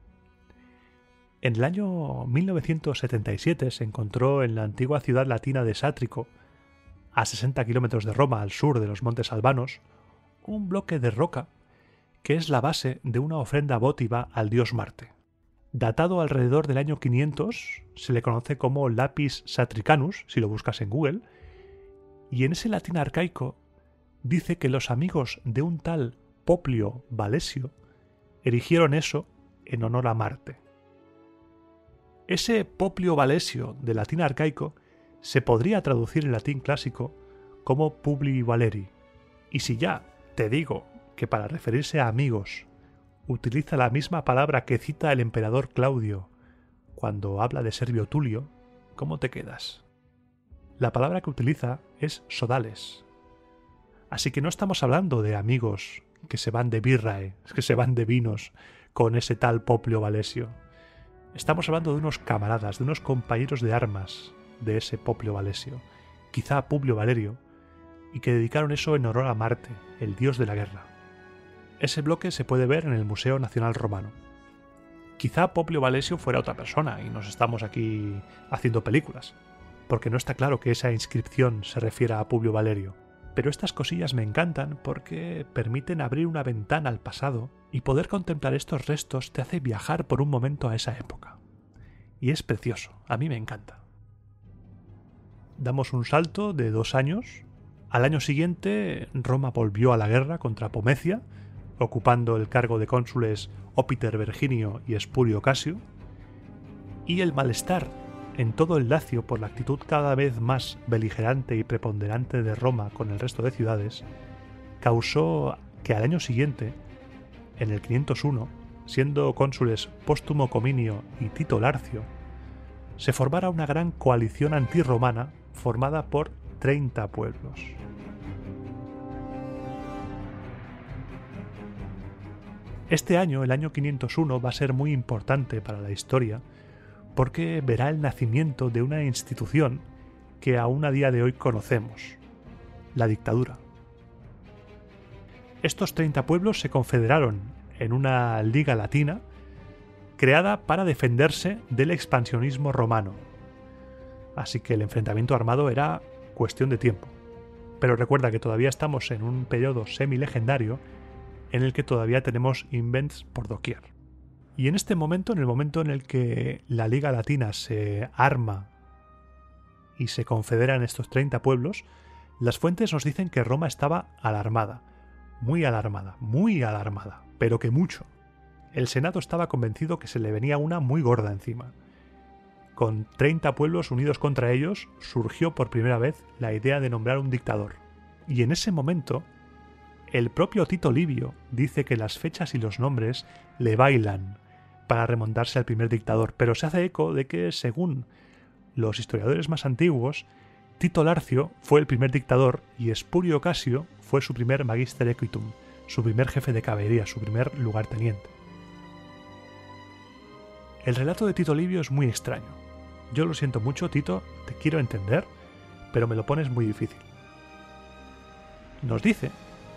En el año 1977 se encontró en la antigua ciudad latina de Sátrico, a 60 kilómetros de Roma al sur de los Montes Albanos, un bloque de roca que es la base de una ofrenda votiva al dios Marte. Datado alrededor del año 500, se le conoce como Lapis Satricanus, si lo buscas en Google, y en ese latín arcaico dice que los amigos de un tal Publio Valesio erigieron eso en honor a Marte. Ese Publio Valesio de latín arcaico se podría traducir en latín clásico como Publi Valeri, y si ya te digo que para referirse a amigos utiliza la misma palabra que cita el emperador Claudio cuando habla de Servio Tulio, ¿cómo te quedas? La palabra que utiliza es sodales. Así que no estamos hablando de amigos que se van de birrae, que se van de vinos con ese tal Publio Valesio. Estamos hablando de unos camaradas, de unos compañeros de armas de ese Publio Valesio, quizá Publio Valerio, y que dedicaron eso en honor a Marte, el dios de la guerra. Ese bloque se puede ver en el Museo Nacional Romano. Quizá Publio Valesio fuera otra persona y nos estamos aquí haciendo películas, porque no está claro que esa inscripción se refiera a Publio Valerio. Pero estas cosillas me encantan porque permiten abrir una ventana al pasado y poder contemplar estos restos te hace viajar por un momento a esa época. Y es precioso, a mí me encanta. Damos un salto de 2 años. Al año siguiente, Roma volvió a la guerra contra Pomecia, ocupando el cargo de cónsules Ópiter Verginio y Espurio Casio, y el malestar en todo el Lacio por la actitud cada vez más beligerante y preponderante de Roma con el resto de ciudades, causó que al año siguiente, en el 501, siendo cónsules Póstumo Cominio y Tito Larcio, se formara una gran coalición antirromana formada por 30 pueblos. Este año, el año 501, va a ser muy importante para la historia porque verá el nacimiento de una institución que aún a día de hoy conocemos, la dictadura. Estos 30 pueblos se confederaron en una liga latina creada para defenderse del expansionismo romano. Así que el enfrentamiento armado era cuestión de tiempo. Pero recuerda que todavía estamos en un periodo semi-legendario en el que todavía tenemos invents por doquier. Y en este momento, en el momento en el que la Liga Latina se arma y se confedera en estos 30 pueblos, las fuentes nos dicen que Roma estaba alarmada. muy alarmada, pero que mucho. El Senado estaba convencido que se le venía una muy gorda encima. Con 30 pueblos unidos contra ellos, surgió por primera vez la idea de nombrar un dictador. Y en ese momento, el propio Tito Livio dice que las fechas y los nombres le bailan para remontarse al primer dictador, pero se hace eco de que, según los historiadores más antiguos, Tito Larcio fue el primer dictador y Espurio Casio fue su primer magister equitum, su primer jefe de caballería, su primer lugarteniente. El relato de Tito Livio es muy extraño. Yo lo siento mucho, Tito, te quiero entender, pero me lo pones muy difícil. Nos dice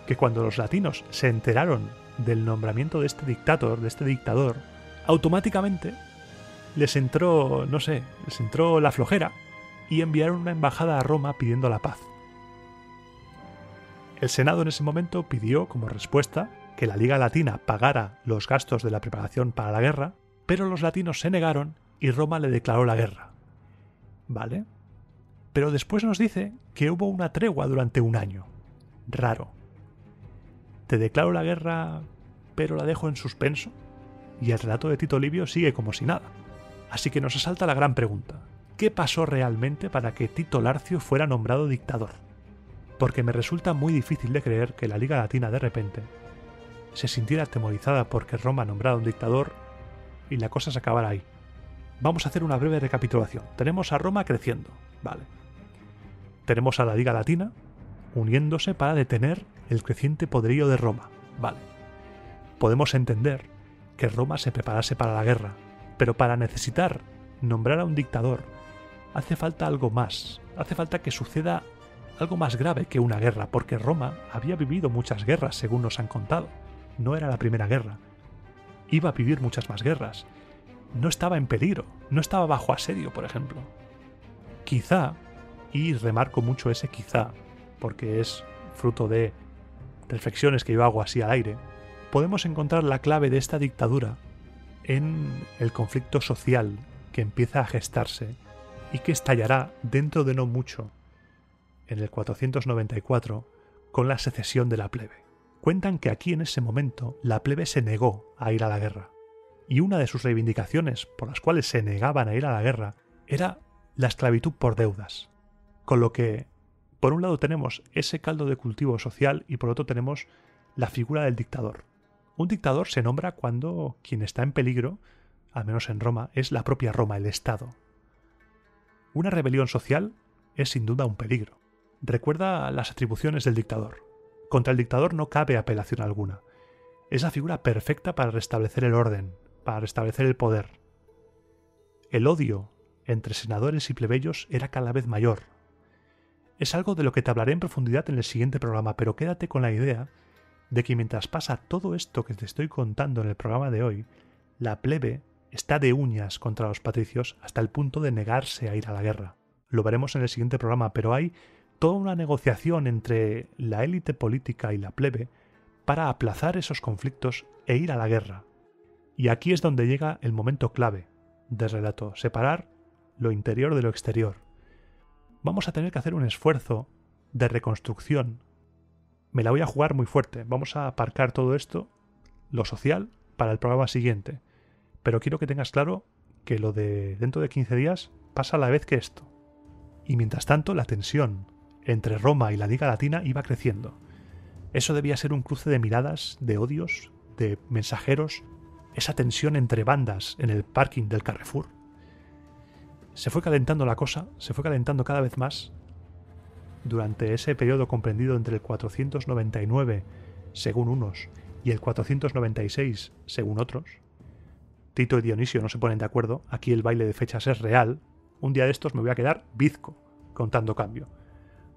que cuando los latinos se enteraron del nombramiento de este dictador, automáticamente les entró la flojera y enviaron una embajada a Roma pidiendo la paz. El Senado en ese momento pidió como respuesta que la Liga Latina pagara los gastos de la preparación para la guerra, pero los latinos se negaron y Roma le declaró la guerra. ¿Vale? Pero después nos dice que hubo una tregua durante un año. Raro. Te declaro la guerra, pero la dejo en suspenso. Y el relato de Tito Livio sigue como si nada. Así que nos asalta la gran pregunta. ¿Qué pasó realmente para que Tito Larcio fuera nombrado dictador? Porque me resulta muy difícil de creer que la Liga Latina de repente se sintiera atemorizada porque Roma nombrara un dictador y la cosa se acabara ahí. Vamos a hacer una breve recapitulación. Tenemos a Roma creciendo, vale. Tenemos a la Liga Latina uniéndose para detener el creciente poderío de Roma, vale. Podemos entender que Roma se preparase para la guerra, pero para necesitar nombrar a un dictador hace falta algo más, hace falta que suceda algo más grave que una guerra, porque Roma había vivido muchas guerras, según nos han contado. No era la primera guerra. Iba a vivir muchas más guerras. No estaba en peligro, no estaba bajo asedio, por ejemplo. Quizá, y remarco mucho ese quizá, porque es fruto de reflexiones que yo hago así al aire, podemos encontrar la clave de esta dictadura en el conflicto social que empieza a gestarse y que estallará dentro de no mucho, en el 494, con la secesión de la plebe. Cuentan que aquí en ese momento la plebe se negó a ir a la guerra. Y una de sus reivindicaciones por las cuales se negaban a ir a la guerra era la esclavitud por deudas. Con lo que, por un lado tenemos ese caldo de cultivo social y por otro tenemos la figura del dictador. Un dictador se nombra cuando quien está en peligro, al menos en Roma, es la propia Roma, el Estado. Una rebelión social es sin duda un peligro. Recuerda las atribuciones del dictador. Contra el dictador no cabe apelación alguna. Es la figura perfecta para restablecer el orden, para restablecer el poder. El odio entre senadores y plebeyos era cada vez mayor. Es algo de lo que te hablaré en profundidad en el siguiente programa, pero quédate con la idea de que mientras pasa todo esto que te estoy contando en el programa de hoy, la plebe está de uñas contra los patricios hasta el punto de negarse a ir a la guerra. Lo veremos en el siguiente programa, pero hay toda una negociación entre la élite política y la plebe para aplazar esos conflictos e ir a la guerra. Y aquí es donde llega el momento clave del relato, separar lo interior de lo exterior. Vamos a tener que hacer un esfuerzo de reconstrucción. Me la voy a jugar muy fuerte. Vamos a aparcar todo esto, lo social, para el programa siguiente. Pero quiero que tengas claro que lo de dentro de 15 días pasa a la vez que esto. Y mientras tanto, la tensión entre Roma y la Liga Latina iba creciendo. Eso debía ser un cruce de miradas, de odios, de mensajeros, esa tensión entre bandas en el parking del Carrefour. Se fue calentando la cosa, se fue calentando cada vez más durante ese periodo comprendido entre el 499, según unos, y el 496, según otros. Tito y Dionisio no se ponen de acuerdo, aquí el baile de fechas es real. Un día de estos me voy a quedar bizco contando cambio.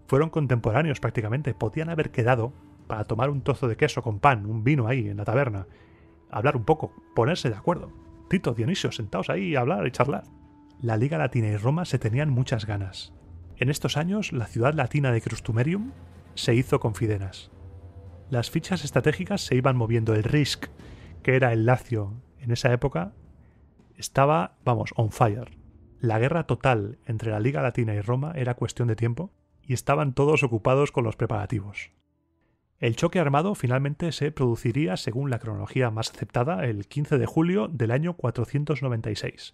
Fueron contemporáneos prácticamente, podían haber quedado para tomar un trozo de queso con pan, un vino ahí en la taberna, hablar un poco, ponerse de acuerdo. Tito, Dionisio, sentaos ahí a hablar y charlar. La Liga Latina y Roma se tenían muchas ganas. En estos años, la ciudad latina de Crustumerium se hizo con Fidenas. Las fichas estratégicas se iban moviendo. El Risk, que era el Lacio en esa época, estaba, on fire. La guerra total entre la Liga Latina y Roma era cuestión de tiempo y estaban todos ocupados con los preparativos. El choque armado finalmente se produciría, según la cronología más aceptada, el 15 de julio del año 496.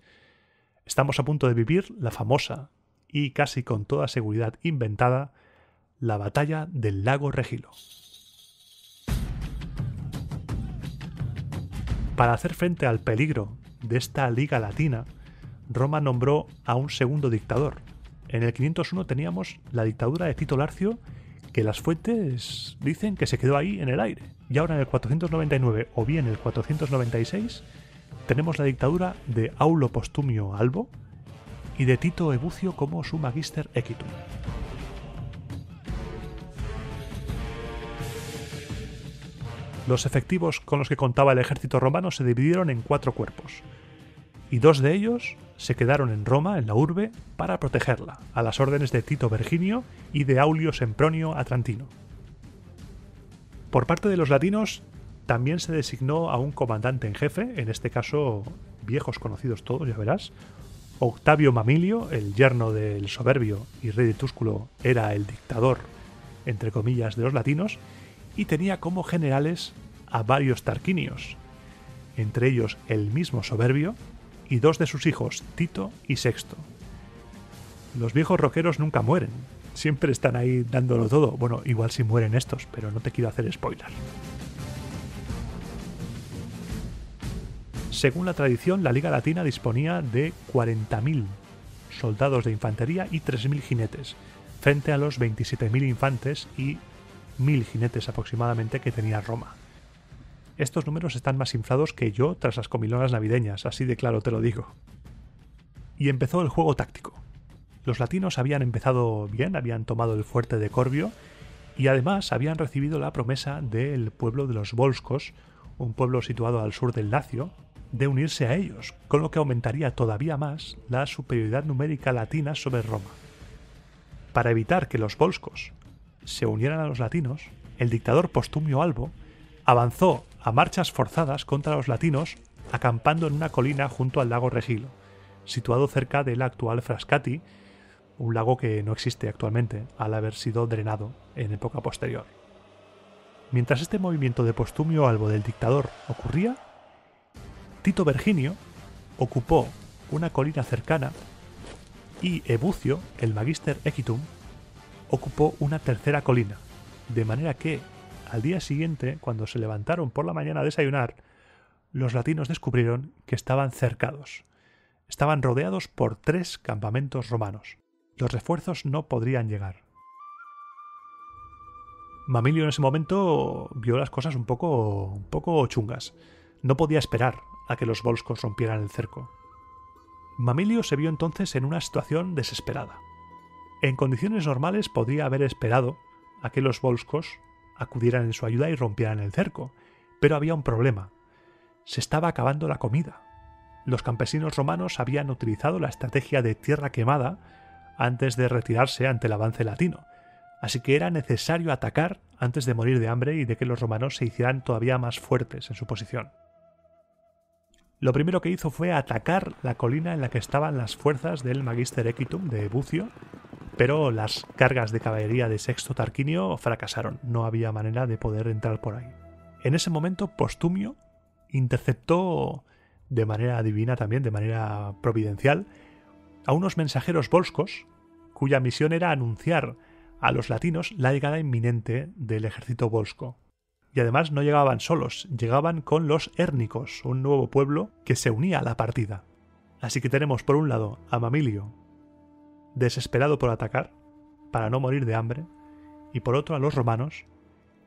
Estamos a punto de vivir la famosa, y casi con toda seguridad inventada, la batalla del lago Regilo. Para hacer frente al peligro de esta Liga Latina, Roma nombró a un segundo dictador. En el 501 teníamos la dictadura de Tito Larcio, que las fuentes dicen que se quedó ahí en el aire. Y ahora en el 499 o bien el 496 tenemos la dictadura de Aulo Postumio Albo y de Tito Ebucio como su Magister Equitum. Los efectivos con los que contaba el ejército romano se dividieron en 4 cuerpos, y 2 de ellos se quedaron en Roma, en la urbe, para protegerla, a las órdenes de Tito Verginio y de Aulio Sempronio Atrantino. Por parte de los latinos, también se designó a un comandante en jefe, en este caso viejos conocidos todos, ya verás. Octavio Mamilio, el yerno del soberbio y rey de Túsculo, era el dictador, entre comillas, de los latinos, y tenía como generales a varios tarquinios, entre ellos el mismo soberbio y 2 de sus hijos, Tito y Sexto. Los viejos roqueros nunca mueren, siempre están ahí dándolo todo. Bueno, igual sí mueren estos, pero no te quiero hacer spoiler. Según la tradición, la Liga Latina disponía de 40.000 soldados de infantería y 3.000 jinetes, frente a los 27.000 infantes y 1.000 jinetes aproximadamente que tenía Roma. Estos números están más inflados que yo tras las comilonas navideñas, así de claro te lo digo. Y empezó el juego táctico. Los latinos habían empezado bien, habían tomado el fuerte de Corbio y además habían recibido la promesa del pueblo de los Volscos, un pueblo situado al sur del Lacio, de unirse a ellos, con lo que aumentaría todavía más la superioridad numérica latina sobre Roma. Para evitar que los Volscos se unieran a los latinos, el dictador Postumio Albo avanzó a marchas forzadas contra los latinos, acampando en una colina junto al lago Regilo, situado cerca del actual Frascati, un lago que no existe actualmente, al haber sido drenado en época posterior. Mientras este movimiento de Postumio Albo del dictador ocurría, Tito Verginio ocupó una colina cercana y Ebucio, el Magister Equitum, ocupó una tercera colina, de manera que al día siguiente, cuando se levantaron por la mañana a desayunar, los latinos descubrieron que estaban cercados. Estaban rodeados por 3 campamentos romanos. Los refuerzos no podrían llegar. Mamilio en ese momento vio las cosas un poco chungas. No podía esperar a que los volscos rompieran el cerco. Mamilio se vio entonces en una situación desesperada. En condiciones normales podría haber esperado a que los volscos acudieran en su ayuda y rompieran el cerco, pero había un problema. Se estaba acabando la comida. Los campesinos romanos habían utilizado la estrategia de tierra quemada antes de retirarse ante el avance latino, así que era necesario atacar antes de morir de hambre y de que los romanos se hicieran todavía más fuertes en su posición. Lo primero que hizo fue atacar la colina en la que estaban las fuerzas del Magister Equitum de Bucio, pero las cargas de caballería de Sexto Tarquinio fracasaron, no había manera de poder entrar por ahí. En ese momento Postumio interceptó de manera divina también, de manera providencial, a unos mensajeros volscos cuya misión era anunciar a los latinos la llegada inminente del ejército volsco. Y además no llegaban solos, llegaban con los hérnicos, un nuevo pueblo que se unía a la partida. Así que tenemos por un lado a Mamilio, desesperado por atacar, para no morir de hambre, y por otro a los romanos,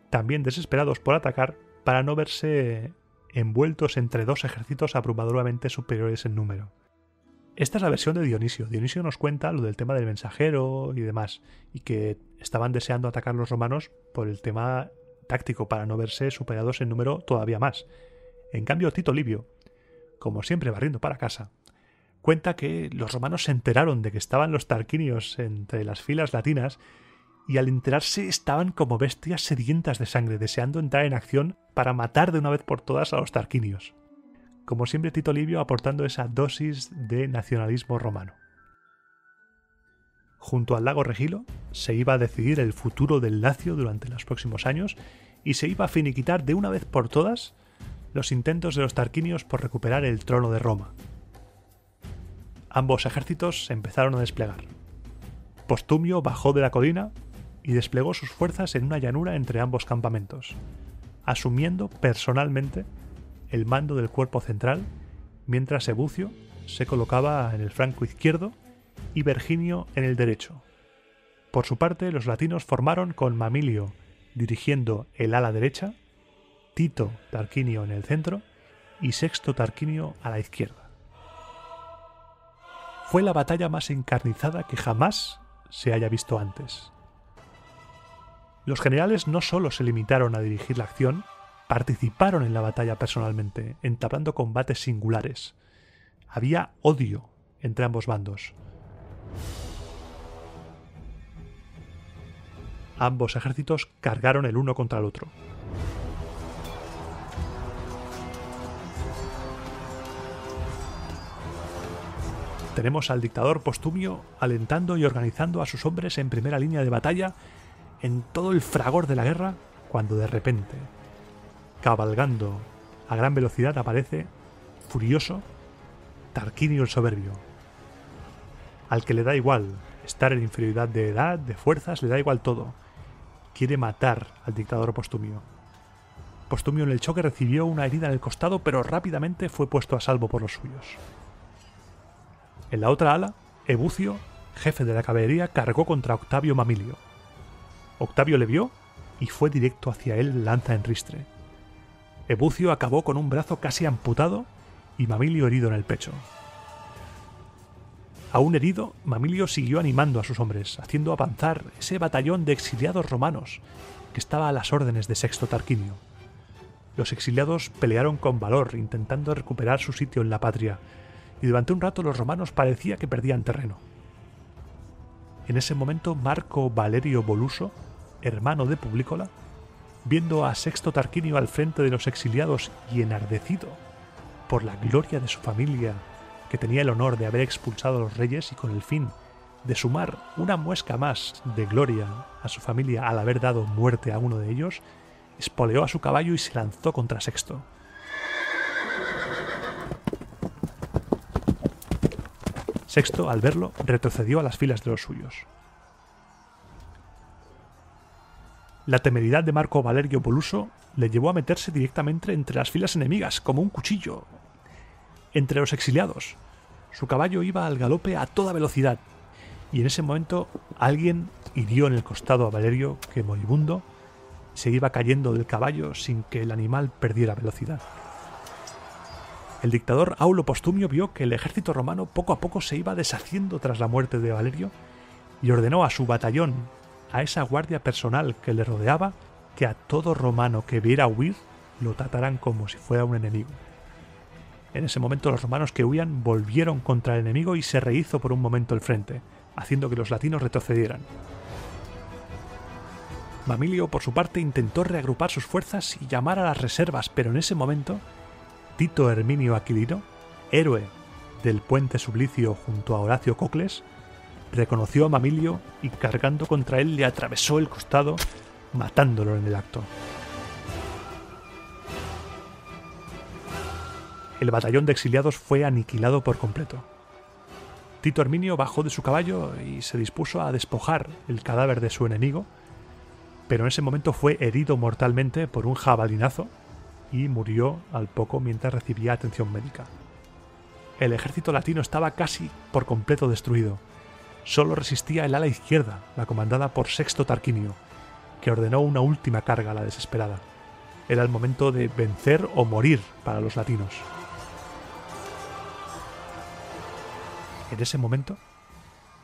también desesperados por atacar, para no verse envueltos entre 2 ejércitos abrumadoramente superiores en número. Esta es la versión de Dionisio. Dionisio nos cuenta lo del tema del mensajero y demás, y que estaban deseando atacar los romanos por el tema táctico, para no verse superados en número todavía más. En cambio, Tito Livio, como siempre barriendo para casa, cuenta que los romanos se enteraron de que estaban los tarquinios entre las filas latinas y al enterarse estaban como bestias sedientas de sangre, deseando entrar en acción para matar de una vez por todas a los tarquinios. Como siempre, Tito Livio aportando esa dosis de nacionalismo romano. Junto al lago Regilo se iba a decidir el futuro del Lacio durante los próximos años y se iba a finiquitar de una vez por todas los intentos de los tarquinios por recuperar el trono de Roma. Ambos ejércitos se empezaron a desplegar. Postumio bajó de la colina y desplegó sus fuerzas en una llanura entre ambos campamentos, asumiendo personalmente el mando del cuerpo central, mientras Ebucio se colocaba en el flanco izquierdo y Verginio en el derecho. Por su parte, los latinos formaron con Mamilio dirigiendo el ala derecha, Tito Tarquinio en el centro y Sexto Tarquinio a la izquierda. Fue la batalla más encarnizada que jamás se haya visto antes. Los generales no solo se limitaron a dirigir la acción, participaron en la batalla personalmente, entablando combates singulares. Había odio entre ambos bandos. Ambos ejércitos cargaron el uno contra el otro. Tenemos al dictador Postumio alentando y organizando a sus hombres en primera línea de batalla en todo el fragor de la guerra, cuando de repente, cabalgando a gran velocidad, aparece, furioso, Tarquinio el Soberbio, al que le da igual estar en inferioridad de edad, de fuerzas, le da igual todo. Quiere matar al dictador Postumio. Postumio en el choque recibió una herida en el costado, pero rápidamente fue puesto a salvo por los suyos. En la otra ala, Ebucio, jefe de la caballería, cargó contra Octavio Mamilio. Octavio le vio y fue directo hacia él lanza en ristre. Ebucio acabó con un brazo casi amputado y Mamilio herido en el pecho. Aún herido, Mamilio siguió animando a sus hombres, haciendo avanzar ese batallón de exiliados romanos que estaba a las órdenes de Sexto Tarquinio. Los exiliados pelearon con valor, intentando recuperar su sitio en la patria, y durante un rato los romanos parecía que perdían terreno. En ese momento Marco Valerio Voluso, hermano de Publícola, viendo a Sexto Tarquinio al frente de los exiliados y enardecido por la gloria de su familia, que tenía el honor de haber expulsado a los reyes y con el fin de sumar una muesca más de gloria a su familia al haber dado muerte a uno de ellos, espoleó a su caballo y se lanzó contra Sexto. Sexto, al verlo, retrocedió a las filas de los suyos. La temeridad de Marco Valerio Voluso le llevó a meterse directamente entre las filas enemigas, como un cuchillo, entre los exiliados. Su caballo iba al galope a toda velocidad, y en ese momento alguien hirió en el costado a Valerio, que moribundo se iba cayendo del caballo sin que el animal perdiera velocidad. El dictador Aulo Postumio vio que el ejército romano poco a poco se iba deshaciendo tras la muerte de Valerio y ordenó a su batallón, a esa guardia personal que le rodeaba, que a todo romano que viera huir lo trataran como si fuera un enemigo. En ese momento los romanos que huían volvieron contra el enemigo y se rehizo por un momento el frente, haciendo que los latinos retrocedieran. Mamilio, por su parte, intentó reagrupar sus fuerzas y llamar a las reservas, pero en ese momento Tito Herminio Aquilino, héroe del puente Sublicio junto a Horacio Cocles, reconoció a Mamilio y cargando contra él le atravesó el costado, matándolo en el acto. El batallón de exiliados fue aniquilado por completo. Tito Herminio bajó de su caballo y se dispuso a despojar el cadáver de su enemigo, pero en ese momento fue herido mortalmente por un jabalinazo y murió al poco mientras recibía atención médica. El ejército latino estaba casi por completo destruido. Solo resistía el ala izquierda, la comandada por Sexto Tarquinio, que ordenó una última carga a la desesperada. Era el momento de vencer o morir para los latinos. En ese momento,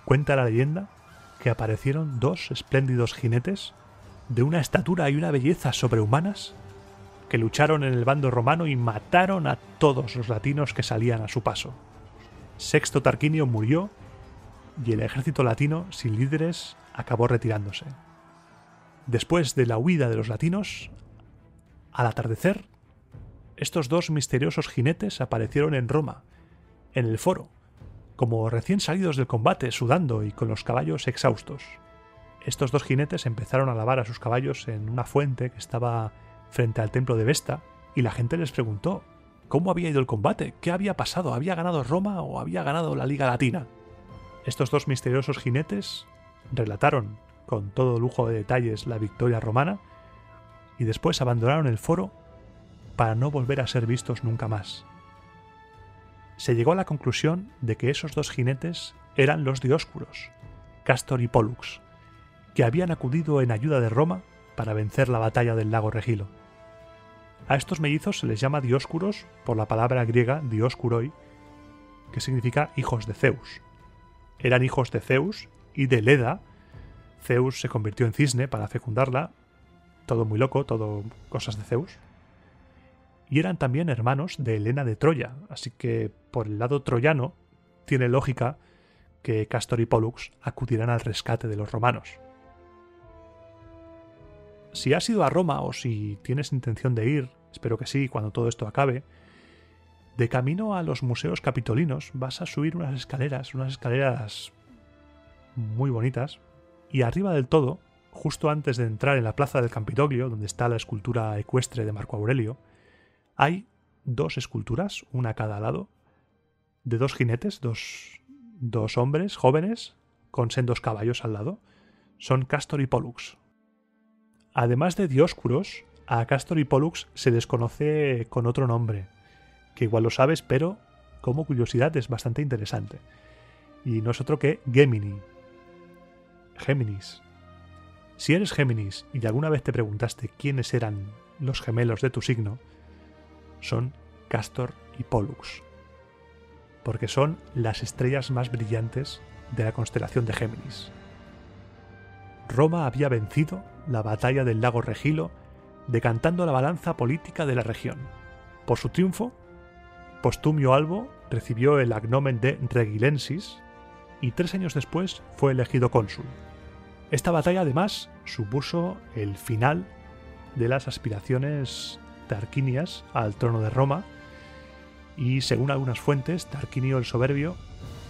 cuenta la leyenda que aparecieron dos espléndidos jinetes de una estatura y una belleza sobrehumanas que lucharon en el bando romano y mataron a todos los latinos que salían a su paso. Sexto Tarquinio murió y el ejército latino, sin líderes, acabó retirándose. Después de la huida de los latinos, al atardecer, estos dos misteriosos jinetes aparecieron en Roma, en el foro, como recién salidos del combate, sudando y con los caballos exhaustos. estos dos jinetes empezaron a lavar a sus caballos en una fuente que estaba frente al templo de Vesta, y la gente les preguntó cómo había ido el combate, qué había pasado, ¿había ganado Roma o había ganado la Liga Latina? Estos dos misteriosos jinetes relataron con todo lujo de detalles la victoria romana y después abandonaron el foro para no volver a ser vistos nunca más. Se llegó a la conclusión de que esos dos jinetes eran los Dioscuros, Castor y Pólux, que habían acudido en ayuda de Roma para vencer la batalla del lago Regilo. A estos mellizos se les llama Dioscuros por la palabra griega Dioskuroi, que significa hijos de Zeus. Eran hijos de Zeus y de Leda. Zeus se convirtió en cisne para fecundarla. Todo muy loco, todo cosas de Zeus. Y eran también hermanos de Helena de Troya, así que por el lado troyano tiene lógica que Castor y Pólux acudirán al rescate de los romanos. Si has ido a Roma o si tienes intención de ir, espero que sí, cuando todo esto acabe, de camino a los museos capitolinos vas a subir unas escaleras muy bonitas, y arriba del todo, justo antes de entrar en la plaza del Campidoglio, donde está la escultura ecuestre de Marco Aurelio, hay dos esculturas, una a cada lado, de dos jinetes, dos hombres jóvenes con sendos caballos al lado. Son Castor y Pólux. Además de Dioscuros, a Castor y Pólux se les conoce con otro nombre, que igual lo sabes, pero como curiosidad es bastante interesante. Y no es otro que Géminis. Si eres Géminis y alguna vez te preguntaste quiénes eran los gemelos de tu signo, son Castor y Pólux, porque son las estrellas más brillantes de la constelación de Géminis. Roma había vencido la batalla del lago Regilo, decantando la balanza política de la región. Por su triunfo, Postumio Albo recibió el agnomen de Regilensis y 3 años después fue elegido cónsul. Esta batalla además supuso el final de las aspiraciones tarquinias al trono de Roma, y según algunas fuentes, Tarquinio el Soberbio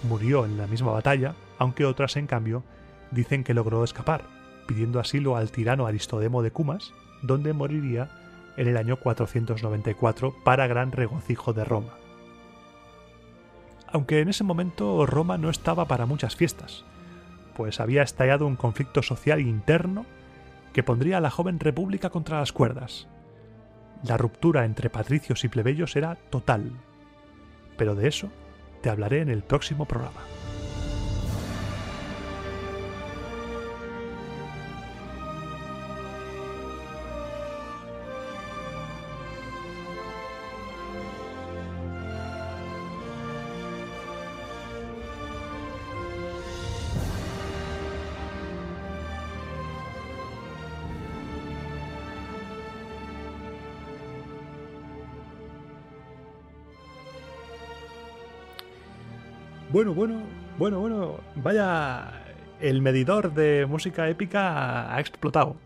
murió en la misma batalla, aunque otras, en cambio, dicen que logró escapar, pidiendo asilo al tirano Aristodemo de Cumas, donde moriría en el año 494 para gran regocijo de Roma. Aunque en ese momento Roma no estaba para muchas fiestas, pues había estallado un conflicto social interno que pondría a la joven república contra las cuerdas. La ruptura entre patricios y plebeyos era total, pero de eso te hablaré en el próximo programa. Bueno, vaya, el medidor de música épica ha explotado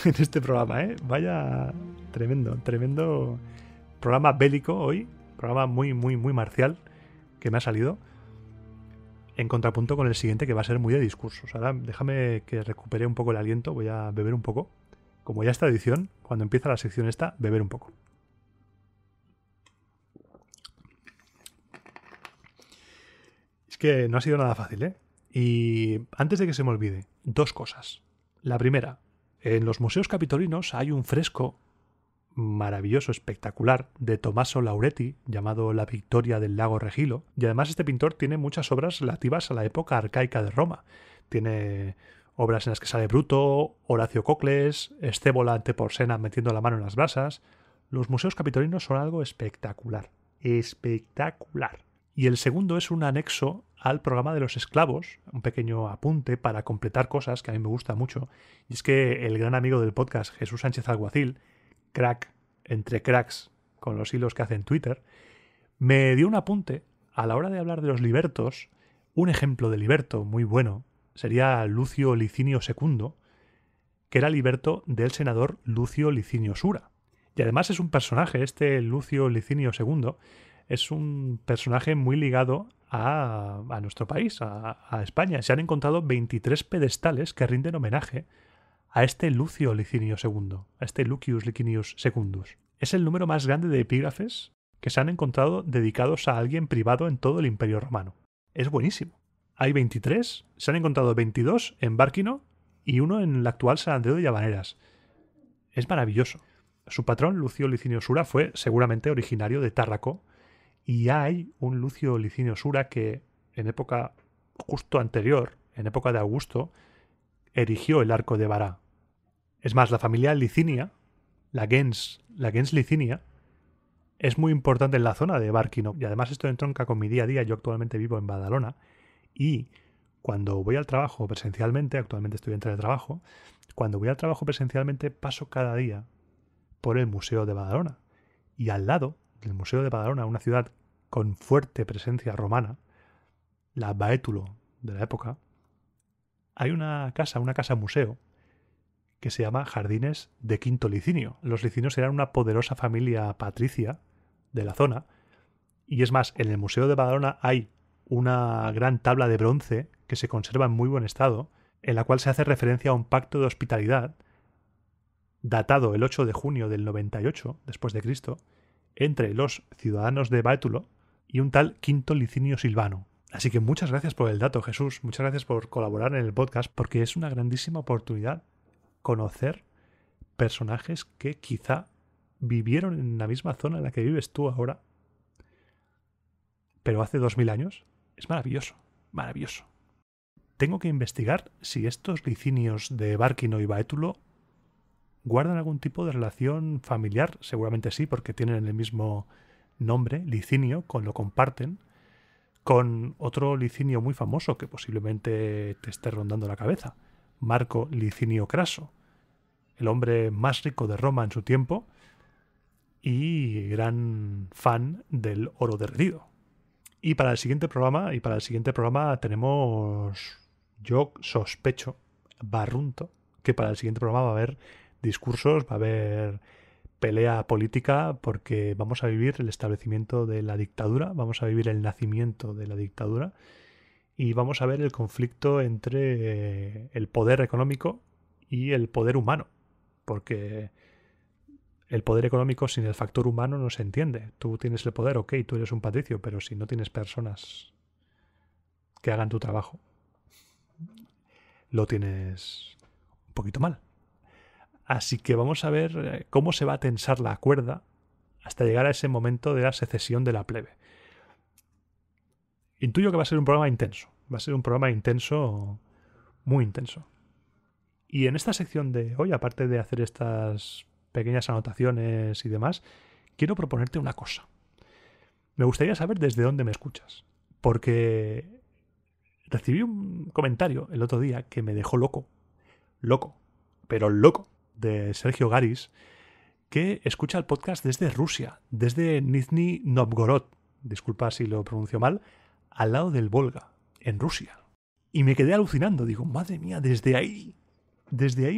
en este programa, ¿eh? Vaya, tremendo programa bélico hoy, programa muy marcial que me ha salido, en contrapunto con el siguiente, que va a ser muy de discursos. Ahora déjame que recupere un poco el aliento, voy a beber un poco, como ya esta edición, cuando empieza la sección esta, beber un poco. Es que no ha sido nada fácil, ¿eh? Y antes de que se me olvide, 2 cosas. La primera, en los museos capitolinos hay un fresco maravilloso, espectacular, de Tommaso Lauretti, llamado La Victoria del lago Regilo, y además este pintor tiene muchas obras relativas a la época arcaica de Roma. Tiene obras en las que sale Bruto, Horacio Cocles, Escévola ante Porsena metiendo la mano en las brasas. Los museos capitolinos son algo espectacular. Espectacular. Y el segundo es un anexo al programa de los esclavos, un pequeño apunte para completar cosas que a mí me gusta mucho. Y es que el gran amigo del podcast, Jesús Sánchez Alguacil, crack entre cracks con los hilos que hace en Twitter, me dio un apunte a la hora de hablar de los libertos. Un ejemplo de liberto muy bueno sería Lucio Licinio II, que era liberto del senador Lucio Licinio Sura. Y además es un personaje, este Lucio Licinio II, es un personaje muy ligado a nuestro país, a España. Se han encontrado 23 pedestales que rinden homenaje a este Lucio Licinio II, a este Lucius Licinius Secundus. Es el número más grande de epígrafes que se han encontrado dedicados a alguien privado en todo el Imperio Romano. Es buenísimo. Hay 23, se han encontrado 22 en Bárquino y uno en el actual San Andreu de Llavaneras. Es maravilloso. Su patrón, Lucio Licinio Sura, fue seguramente originario de Tárraco, y hay un Lucio Licinio Sura que en época justo anterior, en época de Augusto, erigió el arco de Bará. Es más, la familia Licinia, la gens Licinia, es muy importante en la zona de Bárquino, y además esto entronca con mi día a día. Yo actualmente vivo en Badalona, y cuando voy al trabajo presencialmente, actualmente estoy en teletrabajo, cuando voy al trabajo presencialmente paso cada día por el Museo de Badalona. Y al lado del Museo de Badalona, una ciudad con fuerte presencia romana, la Baétulo de la época, hay una casa museo, que se llama Jardines de Quinto Licinio. Los Licinios eran una poderosa familia patricia de la zona, y es más, en el Museo de Badalona hay una gran tabla de bronce que se conserva en muy buen estado, en la cual se hace referencia a un pacto de hospitalidad datado el 8 de junio del 98 después de Cristo entre los ciudadanos de Baétulo y un tal Quinto Licinio Silvano. Así que muchas gracias por el dato, Jesús. Muchas gracias por colaborar en el podcast, porque es una grandísima oportunidad conocer personajes que quizá vivieron en la misma zona en la que vives tú ahora, pero hace 2000 años. Es maravilloso, maravilloso. Tengo que investigar si estos licinios de Bárquino y Baétulo guardan algún tipo de relación familiar. Seguramente sí, porque tienen el mismo nombre, Licinio, lo comparten con otro Licinio muy famoso que posiblemente te esté rondando la cabeza, Marco Licinio Craso, el hombre más rico de Roma en su tiempo y gran fan del oro derretido. Y para el siguiente programa tenemos, yo sospecho, barrunto, que para el siguiente programa va a haber discursos, va a haber pelea política, porque vamos a vivir el establecimiento de la dictadura, vamos a vivir el nacimiento de la dictadura, y vamos a ver el conflicto entre el poder económico y el poder humano, porque el poder económico sin el factor humano no se entiende. Tú tienes el poder, ok, tú eres un patricio, pero si no tienes personas que hagan tu trabajo, lo tienes un poquito mal. Así que vamos a ver cómo se va a tensar la cuerda hasta llegar a ese momento de la secesión de la plebe. Intuyo que va a ser un programa intenso. Va a ser un programa intenso, muy intenso. Y en esta sección de hoy, aparte de hacer estas pequeñas anotaciones y demás, quiero proponerte una cosa. Me gustaría saber desde dónde me escuchas, porque recibí un comentario el otro día que me dejó loco, pero loco, de Sergio Garis, que escucha el podcast desde Rusia, desde Nizhny Novgorod, disculpa si lo pronuncio mal, al lado del Volga, en Rusia. Y me quedé alucinando, digo, madre mía, desde ahí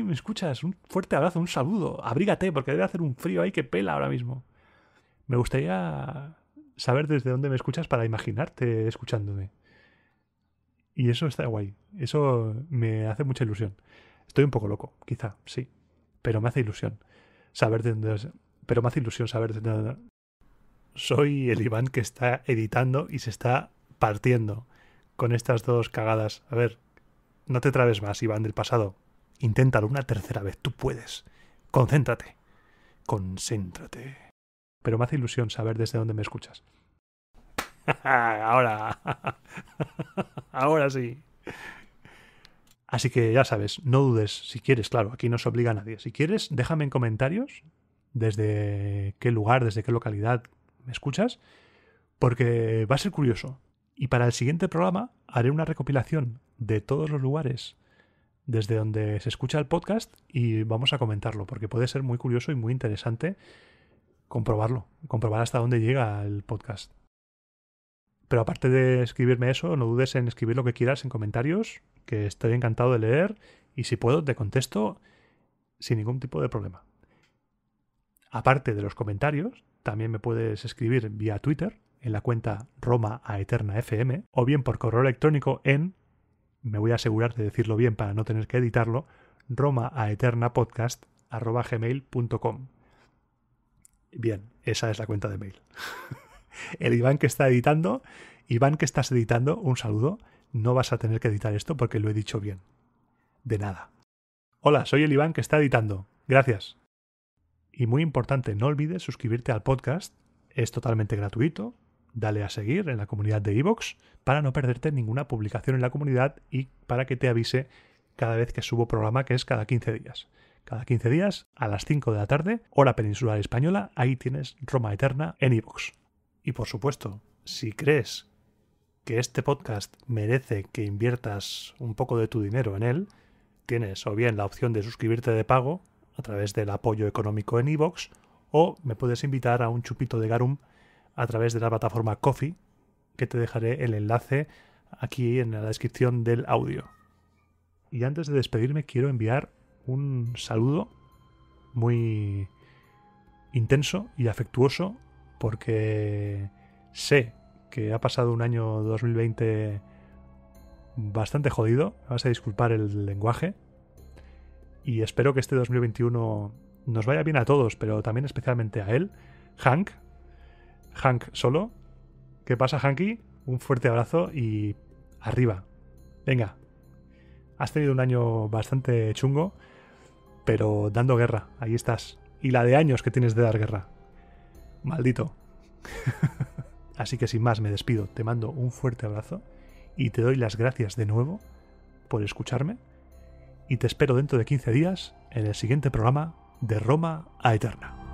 me escuchas. Un fuerte abrazo, un saludo, abrígate, porque debe hacer un frío ahí que pela ahora mismo. Me gustaría saber desde dónde me escuchas para imaginarte escuchándome. Y eso está guay, eso me hace mucha ilusión. Estoy un poco loco, quizá, sí, pero me hace ilusión saber de dónde... Pero me hace ilusión saber de dónde... Soy el Iván que está editando y se está partiendo con estas dos cagadas. A ver, no te trabes más, Iván del pasado. Inténtalo una tercera vez, tú puedes. Concéntrate. Pero me hace ilusión saber desde dónde me escuchas. Ahora sí. Así que ya sabes, no dudes, si quieres, claro, aquí no se obliga a nadie. Si quieres, déjame en comentarios desde qué lugar, desde qué localidad me escuchas, porque va a ser curioso. Y para el siguiente programa haré una recopilación de todos los lugares desde donde se escucha el podcast y vamos a comentarlo, porque puede ser muy curioso y muy interesante comprobar hasta dónde llega el podcast. Pero aparte de escribirme eso, no dudes en escribir lo que quieras en comentarios, que estoy encantado de leer, y si puedo te contesto sin ningún tipo de problema. Aparte de los comentarios, también me puedes escribir vía Twitter, en la cuenta Roma a Eterna FM, o bien por correo electrónico en, me voy a asegurar de decirlo bien para no tener que editarlo, romaaeternapodcast@gmail.com. Bien, esa es la cuenta de mail. El Iván que está editando, Iván que estás editando, un saludo. No vas a tener que editar esto porque lo he dicho bien. De nada. Hola, soy el Iván que está editando. Gracias. Y muy importante, no olvides suscribirte al podcast. Es totalmente gratuito. Dale a seguir en la comunidad de iVoox para no perderte ninguna publicación en la comunidad y para que te avise cada vez que subo programa, que es cada 15 días. Cada 15 días, a las 5 de la tarde, hora peninsular española, ahí tienes Roma Eterna en iVoox. Y por supuesto, si crees que este podcast merece que inviertas un poco de tu dinero en él, tienes o bien la opción de suscribirte de pago a través del apoyo económico en iVoox, o me puedes invitar a un chupito de garum a través de la plataforma Ko-fi, que te dejaré el enlace aquí en la descripción del audio. Y antes de despedirme quiero enviar un saludo muy intenso y afectuoso porque sé que ha pasado un año 2020 bastante jodido. Me vas a disculpar el lenguaje. Y espero que este 2021 nos vaya bien a todos, pero también especialmente a él, Hank solo. ¿Qué pasa, Hanky? Un fuerte abrazo y arriba. Venga. Has tenido un año bastante chungo, pero dando guerra. Ahí estás. Y la de años que tienes de dar guerra. Maldito. Así que sin más me despido. Te mando un fuerte abrazo y te doy las gracias de nuevo por escucharme. Y te espero dentro de 15 días en el siguiente programa de Roma a Eterna.